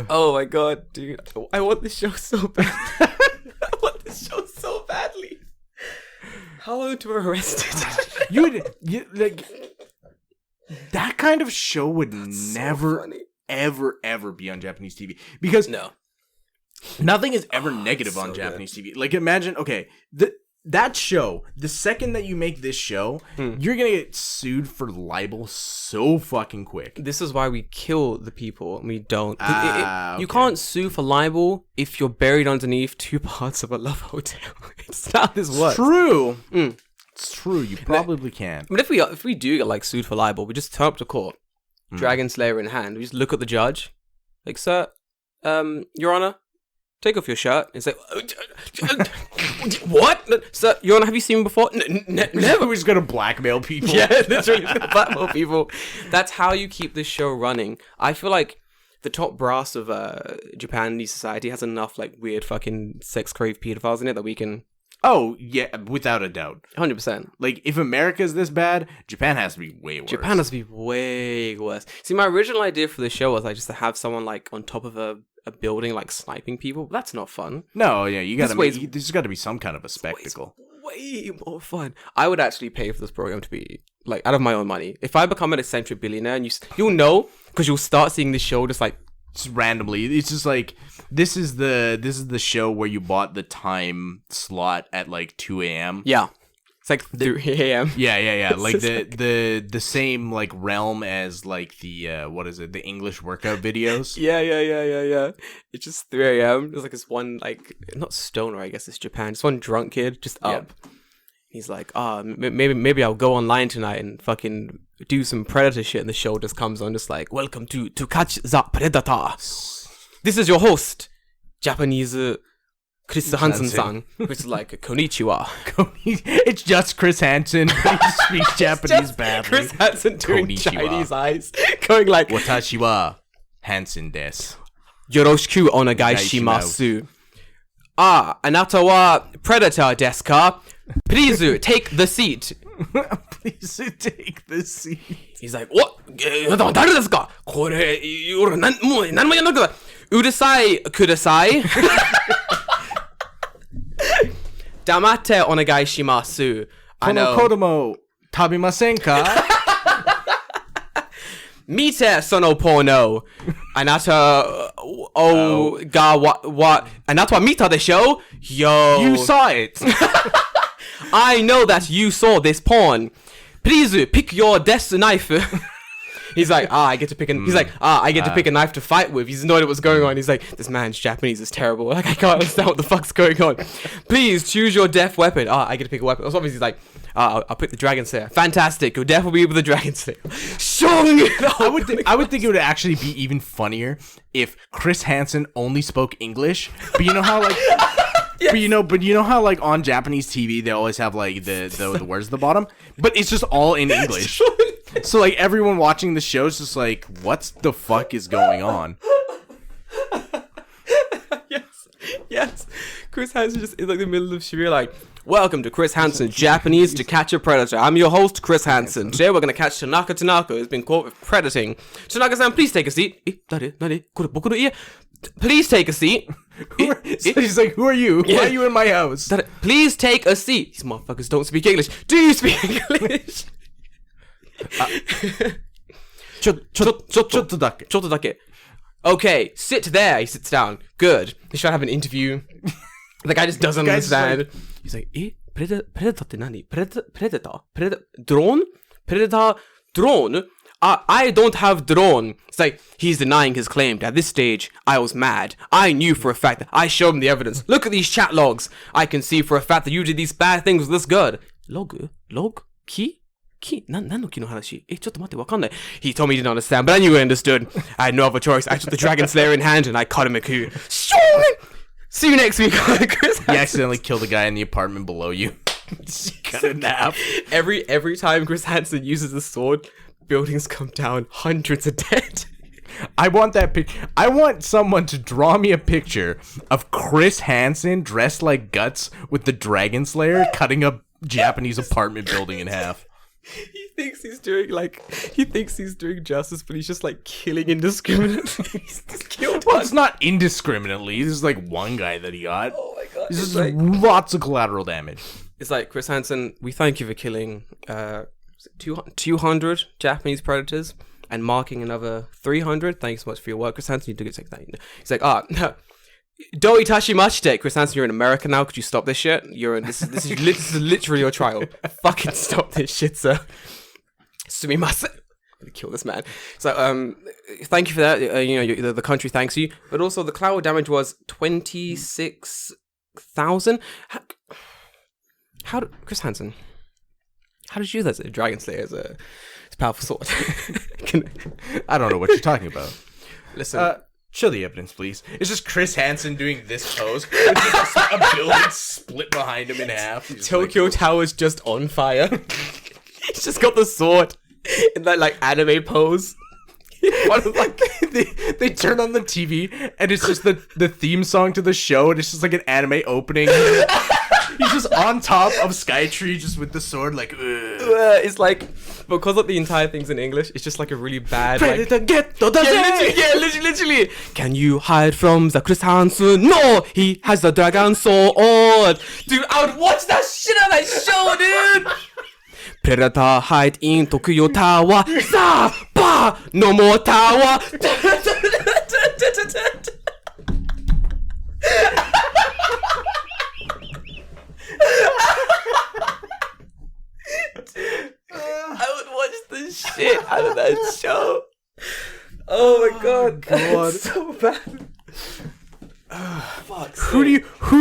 Oh my god, dude. I want this show so bad. show so badly. Hello to Arrested. you like that kind of show would never, ever be on Japanese TV because nothing is ever negative on Japanese TV. Like, imagine, okay, that show, the second that you make this show, you're gonna get sued for libel so fucking quick. This is why we kill the people and we don't. You can't sue for libel if you're buried underneath 2 parts of a love hotel. It's not how this works. True. It's true. You probably can. But if we do get like sued for libel, we just turn up to court, Dragon Slayer in hand. We just look at the judge, like, sir, Your Honor, take off your shirt. It's like, what? Sir, Your Honor, have you seen me before? Never. We're just gonna blackmail people. Yeah, literally gonna blackmail people. That's how you keep this show running. I feel like the top brass of Japanese society has enough like weird fucking sex-craved pedophiles in it that we can. Oh, yeah, without a doubt. 100%. Like, if America's this bad, Japan has to be way worse. Japan has to be way worse. See, my original idea for the show was like just to have someone like on top of a building like sniping people. But that's not fun. No, yeah, there's got to be some kind of a spectacle. Way more fun. I would actually pay for this program to be like out of my own money. If I become an eccentric billionaire, and you'll know because you'll start seeing this show just like randomly. It's just like this is the show where you bought the time slot at like 2 a.m. Yeah. It's like 3 a.m. Yeah. Like the same like realm as like the what is it? The English workout videos. Yeah. It's just 3 a.m. There's like this one like not stoner, I guess it's Japan. Just one drunk kid just up. Yeah. He's like, maybe I'll go online tonight and fucking do some predator shit. And the show just comes on, just like, welcome to catch the predator. This is your host, Japanese Chris Hansen-san, which is like konnichiwa. It's just Chris Hansen. He speaks Japanese badly. Chris Hansen doing Chinese eyes, going like, Watashi wa Hansen desu. Yoroshiku onegai shimasu. Anata wa predator desu ka? Please take the seat. Please take the seat. He's like, what? 誰ですか? これ、俺、もう何もやんなくて、うるさいください。黙ってお願いします。この子供、食べませんか? 見て、そのポルノ。あなた、あなたは見たでしょ? Yo. You saw it. I know that you saw this porn. Please pick your desk knife. He's like, I get to pick I get to pick a knife to fight with. He's no idea what's going on. He's like, this man's Japanese is terrible. Like, I can't understand what the fuck's going on. Please choose your death weapon. I get to pick a weapon. So obviously he's like, I'll pick the Dragon Slayer. Fantastic. Your death will be with the Dragon Slayer. I would think it would actually be even funnier if Chris Hansen only spoke English. But you know how like yes. But you know how like on Japanese TV they always have like the words at the bottom, but it's just all in English. So like everyone watching the show is just like, what the fuck is going on? Yes. Chris Hansen just in like the middle of Sharia like, welcome to Chris Hansen's Japanese to Catch a Predator. I'm your host, Chris Hansen. Today we're gonna catch Tanaka who's been caught with predating. Tanaka-san, please take a seat. Please take a seat. So he's like, who are you? Why are you in my house? Please take a seat. These motherfuckers don't speak English. Do you speak English? ちょっとだけ. Okay, sit there. He sits down. Good. He's trying to have an interview. The guy just doesn't understand. Like, he's like, predator って何? Predator? Drone? Predator? Drone? I don't have drone. It's like, he's denying his claim. At this stage, I was mad. I knew for a fact that I showed him the evidence. Look at these chat logs. I can see for a fact that you did these bad things with this good. Log? Key? 何の木の話? ちょっと待って、わかんない. He told me he didn't understand, but I knew he understood. I had no other choice. I took the Dragon Slayer in hand and I cut him a coup. See you next week on Chris Hansen. You accidentally killed a guy in the apartment below you. Cut it in half. Every time Chris Hansen uses the sword, buildings come down, hundreds are dead. I want that picture. I want someone to draw me a picture of Chris Hansen dressed like Guts with the Dragon Slayer cutting a Japanese apartment building in half. He thinks he's doing justice, but he's just like killing indiscriminately. He's just killed Well, it's not indiscriminately. This is like one guy that he got. Oh my god. This is lots of collateral damage. It's like, Chris Hansen, we thank you for killing 200 Japanese predators and marking another 300. Thanks so much for your work, Chris Hansen. You did take that. He's like, Doi Tashimashite, Chris Hansen, you're in America now. Could you stop this shit? This is literally your trial. Fucking stop this shit, sir. Sumimasen. I'm gonna kill this man. So, thank you for that. The country thanks you. But also, the collateral damage was 26,000. Chris Hansen, how did you do that? Dragon Slayer is a powerful sword. I don't know what you're talking about. Listen. Show the evidence, please. It's just Chris Hansen doing this pose. With just a building split behind him in half. Tokyo Tower's just on fire. He's just got the sword in that like anime pose. They turn on the TV and it's just the theme song to the show, and it's just like an anime opening. He's just on top of Skytree, just with the sword, like. It's like, because of the entire thing's in English, it's just like a really bad. Predator get literally. Can you hide from the Chris Hansen? No, he has the dragon sword. Dude, I would watch that shit on that show, dude. Predator hide in Tokyo Tower. Zapa! No more tower. I would watch the shit out of that show. Oh my god. It's so bad. Fuck. Who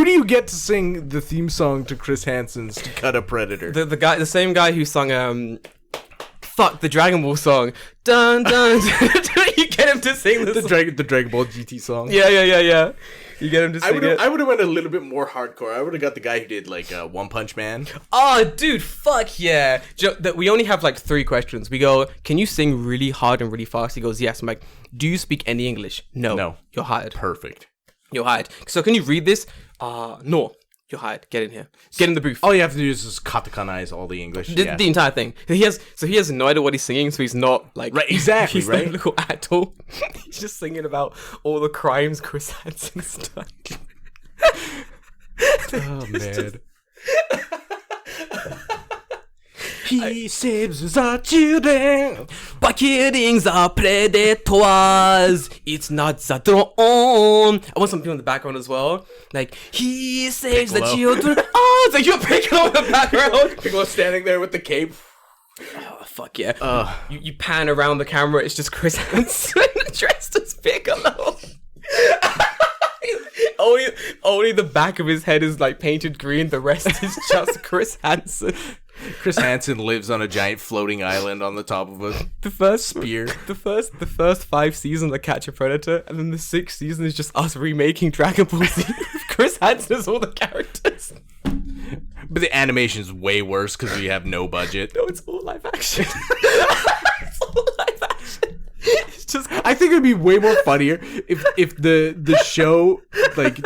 do you get to sing the theme song to Chris Hansen's To Cut a Predator? The same guy who sung the Dragon Ball song. Dun dun. You get him to sing the Dragon Ball GT song. Yeah. You get him to sing it. I would have went a little bit more hardcore. I would have got the guy who did like One Punch Man. Oh, dude, fuck yeah. We only have like 3 questions. We go, can you sing really hard and really fast? He goes, yes. I'm like, do you speak any English? No. You're hired. Perfect. You're hired. So can you read this? No. You're hired. Get in here. Get in the booth. All you have to do is just katakanize all the English. The entire thing. He has no idea what he's singing, so he's not like right. Exactly. He's right. not local at all. He's just singing about all the crimes Chris Hansen's done. Oh man. He saves the children by killing the predators. It's not the drone. I want some people in the background as well. Like, he saves the children. Oh, it's like you're Piccolo in the background. Piccolo standing there with the cape. Oh, fuck yeah. You pan around the camera, it's just Chris Hansen dressed as Piccolo. Only the back of his head is like painted green. The rest is just Chris Hansen. Chris Hansen lives on a giant floating island on the top of a spear. The first 5 seasons are Catch a Predator, and then the 6th season is just us remaking Dragon Ball Z. Chris Hansen as all the characters. But the animation is way worse because we have no budget. No, it's all live action. It's all live action. It's just. I think it'd be way more funnier if the show like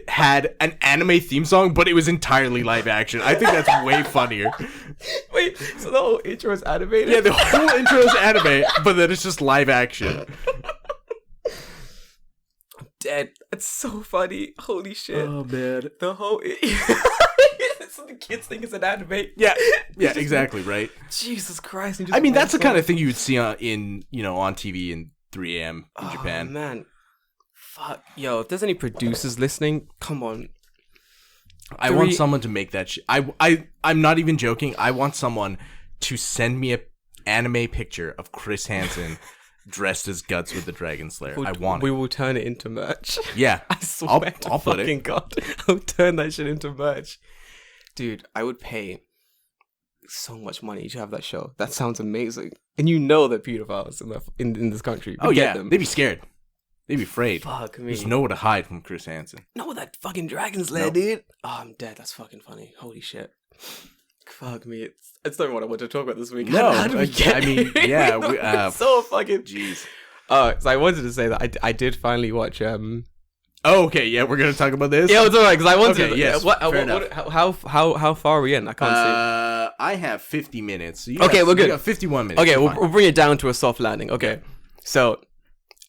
had an anime theme song, but it was entirely live action. I think that's way funnier. Wait, so the whole intro is animated? Yeah, the whole intro is anime, but then it's just live action. I'm dead. That's so funny. Holy shit. Oh man. The whole so the kids think it's an anime. Yeah, exactly, right? Jesus Christ. I mean, that's the kind of thing you would see on TV in 3 a.m. in Japan. Man. Fuck. Yo, if there's any producers listening, come on. I want someone to make that shit. I'm not even joking. I want someone to send me a anime picture of Chris Hansen dressed as Guts with the Dragon Slayer. I want it. We will turn it into merch. Yeah. I swear I'll put it. Fucking God. I'll turn that shit into merch. Dude, I would pay so much money to have that show. That sounds amazing. And you know that pedophiles in this country. Oh yeah, they'd be scared. They'd be afraid. Fuck me. There's nowhere to hide from Chris Hansen. No, that fucking Dragon Slayer, dude. Oh, I'm dead. That's fucking funny. Holy shit. Fuck me. It's not what I want to talk about this week. No, how did we get yeah. It's so fucking... Jeez. So I wanted to say that I did finally watch... Oh, okay. Yeah, we're gonna talk about this. Yeah, it's alright because I wanted. Okay, yes, How far are we in? I can't see. I have 50 minutes. So we're good. You got 51 minutes. Okay, we'll bring it down to a soft landing. Okay, so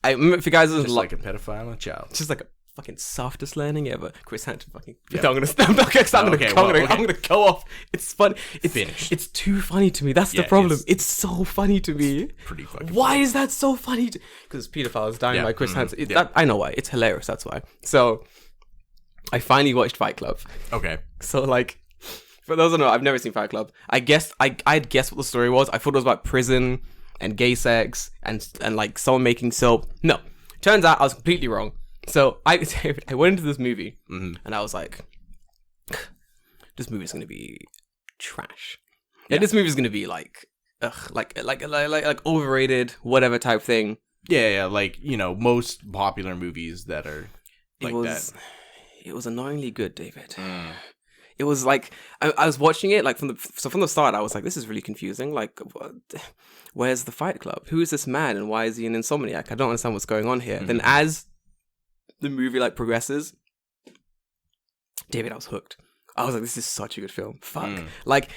if you guys just like a pedophile and a child. Just like a fucking softest landing ever. Chris Hansen fucking. Yep. I'm gonna go off. It's funny. It's finished. It's too funny to me. That's the problem. It's so funny to me. Pretty fucking. Why is that so funny? Because Pedophiles dying by Chris Hansen. I know why. It's hilarious. That's why. So, I finally watched Fight Club. Okay. So like, for those who know, I've never seen Fight Club. I'd guessed what the story was. I thought it was about prison and gay sex and like someone making soap. No, turns out I was completely wrong. So I went into this movie and I was like, this movie's gonna be trash. Yeah, this movie's gonna be like, like overrated, whatever type thing. Yeah, like, you know, most popular movies that are like that. It was annoyingly good, David. It was like I was watching it like from the start. I was like, this is really confusing. Like, where's the Fight Club? Who is this man, and why is he an insomniac? I don't understand what's going on here. Then as the movie like progresses, David, I was hooked. I was like, this is such a good film. Fuck. Like,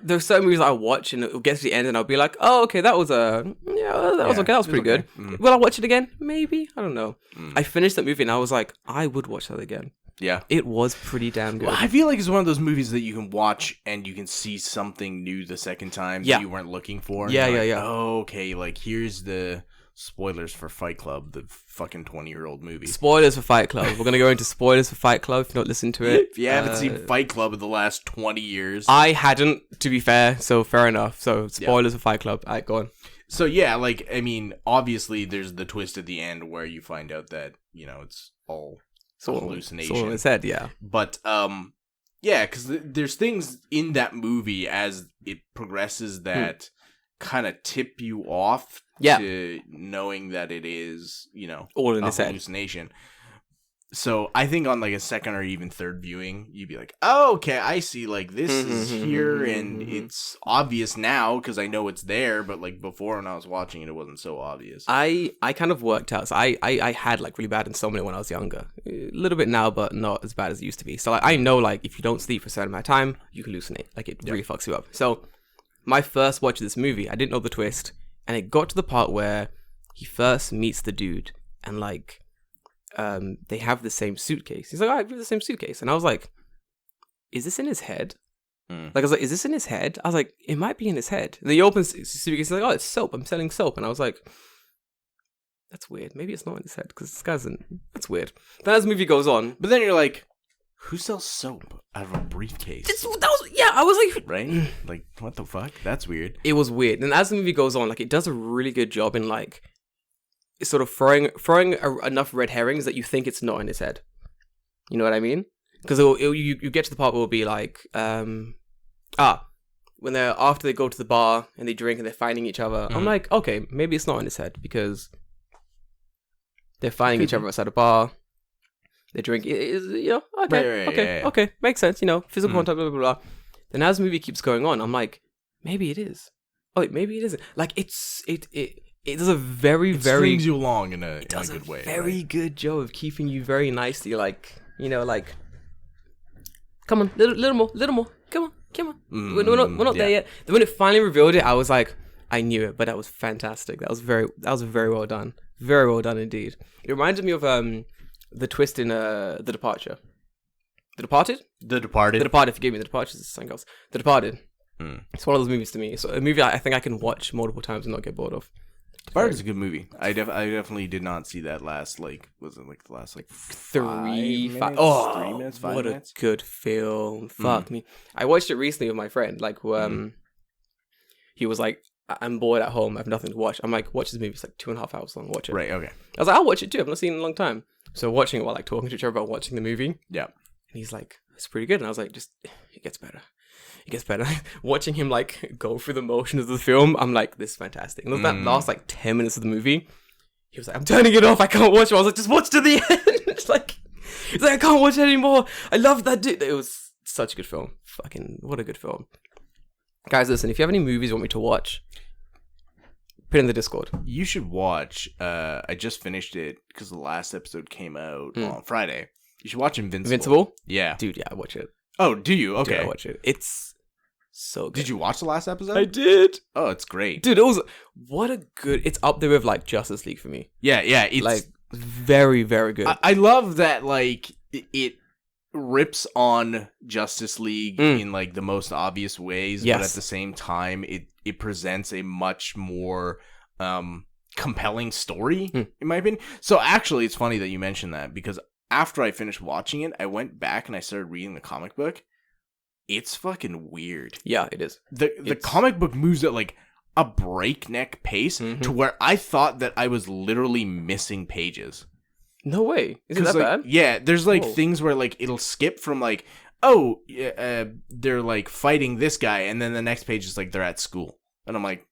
there's certain movies I watch and it'll get to the end and I'll be like, oh, okay, that was okay. That was pretty good. Will I watch it again? Maybe. I don't know. I finished that movie and I was like, I would watch that again. Yeah. It was pretty damn good. Well, I feel like it's one of those movies that you can watch and you can see something new the second time that you weren't looking for. Yeah. Oh, okay, like here's the spoilers for Fight Club, the fucking 20-year-old movie. Spoilers for Fight Club. We're going to go into spoilers for Fight Club if you're not listening to it. If you haven't seen Fight Club in the last 20 years. I hadn't, to be fair, so fair enough. So spoilers for Fight Club. All right, go on. So yeah, like, I mean, obviously there's the twist at the end where you find out that, you know, it's all hallucination. It's all in his head, yeah. But, yeah, because there's things in that movie as it progresses that kind of tip you off to knowing that it is, you know, all in a his head. Hallucination. So I think on like a second or even third viewing, you'd be like, oh, okay, I see, like this is here and it's obvious now because I know it's there, but like before when I was watching it, it wasn't so obvious. I kind of worked out. So I had like really bad insomnia when I was younger. A little bit now, but not as bad as it used to be. So like, I know like if you don't sleep for a certain amount of time, you hallucinate. Like it really fucks you up. So my first watch of this movie, I didn't know the twist. And it got to the part where he first meets the dude and like, they have the same suitcase. He's like, oh, I have the same suitcase. And I was like, is this in his head? Like, I was like, is this in his head? I was like, it might be in his head. And then he opens his suitcase. He's like, oh, it's soap. I'm selling soap. And I was like, that's weird. Maybe it's not in his head because this guy's that's weird. Then as the movie goes on. But then you're like, who sells soap out of a briefcase? I was like, right? Like, what the fuck? That's weird. It was weird. And as the movie goes on, like, it does a really good job in like, sort of throwing enough red herrings that you think it's not in his head. You know what I mean? Because you get to the part where it'll be like, when they're after they go to the bar and they drink and they're fighting each other. I'm like, okay, maybe it's not in his head because they're fighting each other outside a bar. They drink. Okay, makes sense. You know, physical contact, blah blah blah. Then as the movie keeps going on, I'm like, maybe it is. Oh, wait, maybe it isn't. Like it does a very strings you along in a good way. Very good job of keeping you very nicely, like, you know, like, come on, little more, come on. We're not there yet. Then when it finally revealed it, I was like, I knew it, but that was fantastic. That was very well done, very well done indeed. It reminded me of the twist in The Departure. The Departed. Forgive me, The Departed is something else. The Departed. It's one of those movies to me. It's a movie I think I can watch multiple times and not get bored of. Departed is a good movie. I definitely did not see that last, like, was it like the last, like, 3 minutes? Oh, 3 minutes, 5 what minutes? A good film. Fuck me. I watched it recently with my friend, like, who, he was like, I'm bored at home, I have nothing to watch. I'm like, watch this movie, it's like 2.5 hours long, watch it. Right, okay. I was like, I'll watch it too, I've not seen it in a long time. So watching it while, like, talking to each other about watching the movie. Yeah. And he's like, it's pretty good. And I was like, it gets better. It gets better. Watching him like go through the motions of the film, I'm like, this is fantastic. And that last like 10 minutes of the movie, he was like, I'm turning it off. I can't watch it. I was like, just watch to the end. It's like, I can't watch it anymore. I love that dude. It was such a good film. Fucking, what a good film. Guys, listen, if you have any movies you want me to watch, put it in the Discord. You should watch, I just finished it because the last episode came out on Friday. You should watch Invincible. Yeah. Dude, yeah, watch it. Oh, do you? Okay. Dude, I watch it. It's so good. Did you watch the last episode? I did. Oh, it's great. Dude, it was, what a good, it's up there with like Justice League for me. Yeah, it's like very, very good. I love that, like, it rips on Justice League in, like, the most obvious ways, but at the same time, it presents a much more compelling story, in my opinion. So, actually, it's funny that you mentioned that, because after I finished watching it, I went back and I started reading the comic book. It's fucking weird. Yeah, it is. The comic book moves at, like, a breakneck pace to where I thought that I was literally missing pages. No way. Is it that bad? Yeah, there's like things where like it'll skip from like, oh, they're like fighting this guy, and then the next page is like they're at school, and I'm like,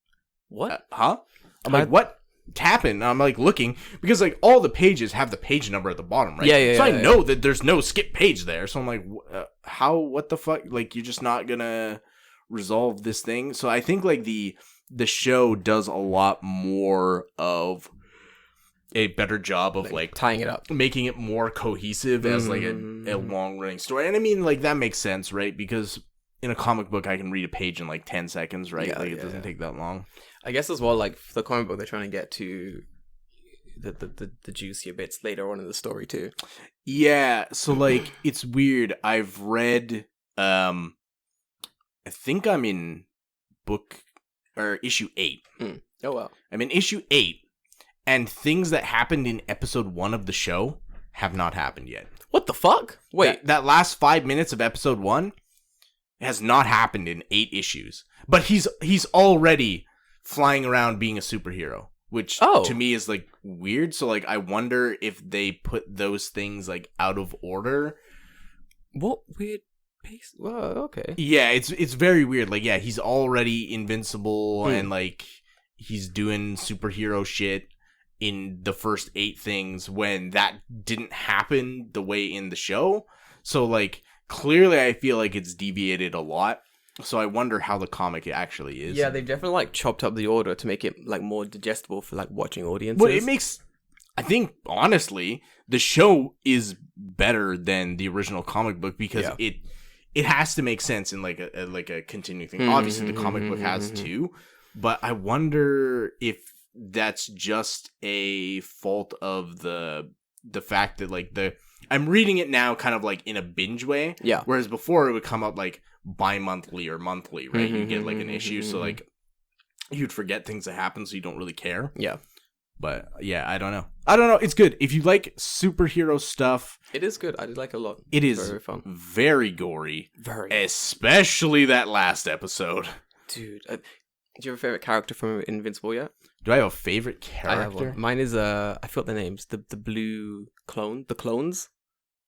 what? Huh? I'm like, what happened? And I'm like looking because like all the pages have the page number at the bottom, right? Yeah. So I know that there's no skip page there. So I'm like, how? What the fuck? Like you're just not gonna resolve this thing? So I think like the show does a lot more of a better job of like tying it up, making it more cohesive as like a long running story. And I mean like that makes sense, right? Because in a comic book I can read a page in like 10 seconds, right? It doesn't take that long. I guess as well, like for the comic book they're trying to get to the juicier bits later on in the story too. Yeah, so like it's weird. I've read I think I'm in book or issue 8. Oh wow. I'm in issue 8. And things that happened in episode 1 of the show have not happened yet. What the fuck? Wait. That last 5 minutes of episode 1 has not happened in 8 issues. But he's already flying around being a superhero. Which to me is like weird. So like I wonder if they put those things like out of order. What weird pace? Well, okay. Yeah, it's very weird. Like yeah, he's already invincible and like he's doing superhero shit in the first 8 things when that didn't happen the way in the show. So like clearly I feel like it's deviated a lot. So I wonder how the comic actually is. Yeah, they definitely like chopped up the order to make it like more digestible for like watching audiences. But it makes, I think honestly, the show is better than the original comic book because it has to make sense in like a continuing thing. Obviously the comic book has too, but I wonder if that's just a fault of the fact that like I'm reading it now kind of like in a binge way. Yeah. Whereas before it would come up like bi-monthly or monthly, right? You get like an issue, so like you'd forget things that happen, so you don't really care. Yeah. But yeah, I don't know. It's good. If you like superhero stuff, it is good. I did like it a lot. It is very fun. Very gory. Especially that last episode. Dude, do you have a favorite character from Invincible yet? Do I have a favorite character? I have one. Mine is I forgot their names. The blue clone. The clones.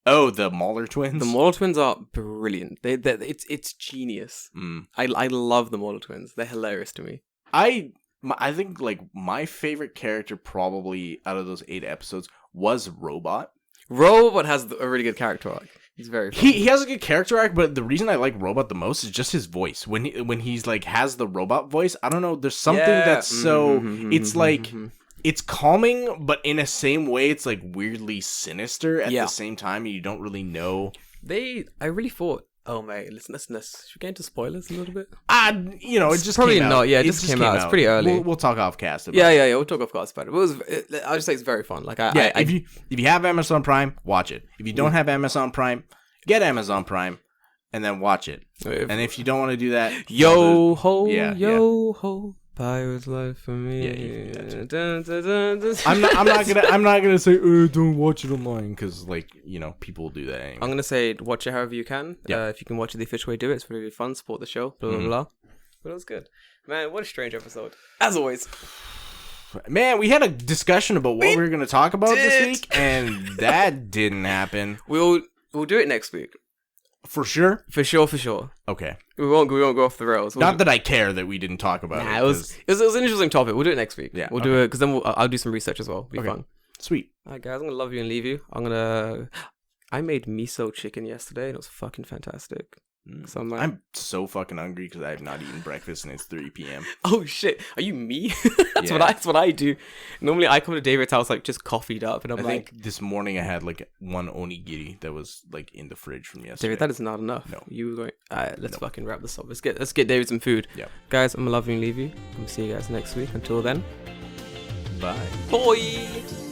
Oh, the Mauler twins. The Mauler twins are brilliant. It's genius. I love the Mauler twins. They're hilarious to me. I think like my favorite character probably out of those 8 episodes was Robot. Robot has a really good character arc. He's very funny. He has a good character arc, but the reason I like Robot the most is just his voice. When he's like has the robot voice, I don't know, there's something that's so it's like it's calming, but in a same way it's like weirdly sinister at the same time, and you don't really know. I really thought, oh mate, listen, should we get into spoilers a little bit? It just probably came out. not. Yeah, it just came out. It's pretty early. We'll talk off cast about it. Yeah. We'll talk off cast about it. But I'll just say it's very fun. Like, if you have Amazon Prime, watch it. If you don't have Amazon Prime, get Amazon Prime and then watch it. And if you don't want to do that, yo ho, pirate's life for me. I'm not gonna say don't watch it online because like people will do that anyway. I'm gonna say watch it however you can. If you can watch it the official way, do it. It's really fun. Support the show. Blah blah blah. But it was good, man. What a strange episode, as always. Man, we had a discussion about what we were gonna talk about this week, and that didn't happen. We'll do it next week. For sure? For sure. Okay. We won't go off the rails. Not that I care that we didn't talk about it. It was an interesting topic. We'll do it next week. Yeah. We'll do it because then I'll do some research as well. It'll be fun. Sweet. All right, guys. I'm gonna love you and leave you. I made miso chicken yesterday and it was fucking fantastic. So I'm so fucking hungry because I have not eaten breakfast and it's 3 p.m. Oh shit, are you me? That's what I do. Normally I come to David's house like just coffeeed up, and I think this morning I had like one onigiri that was like in the fridge from yesterday. David, that is not enough. No, you were going. Let's fucking wrap this up. Let's get David some food. Yeah, guys, I'm gonna love you and leave you. I'm gonna see you guys next week. Until then, bye. Bye.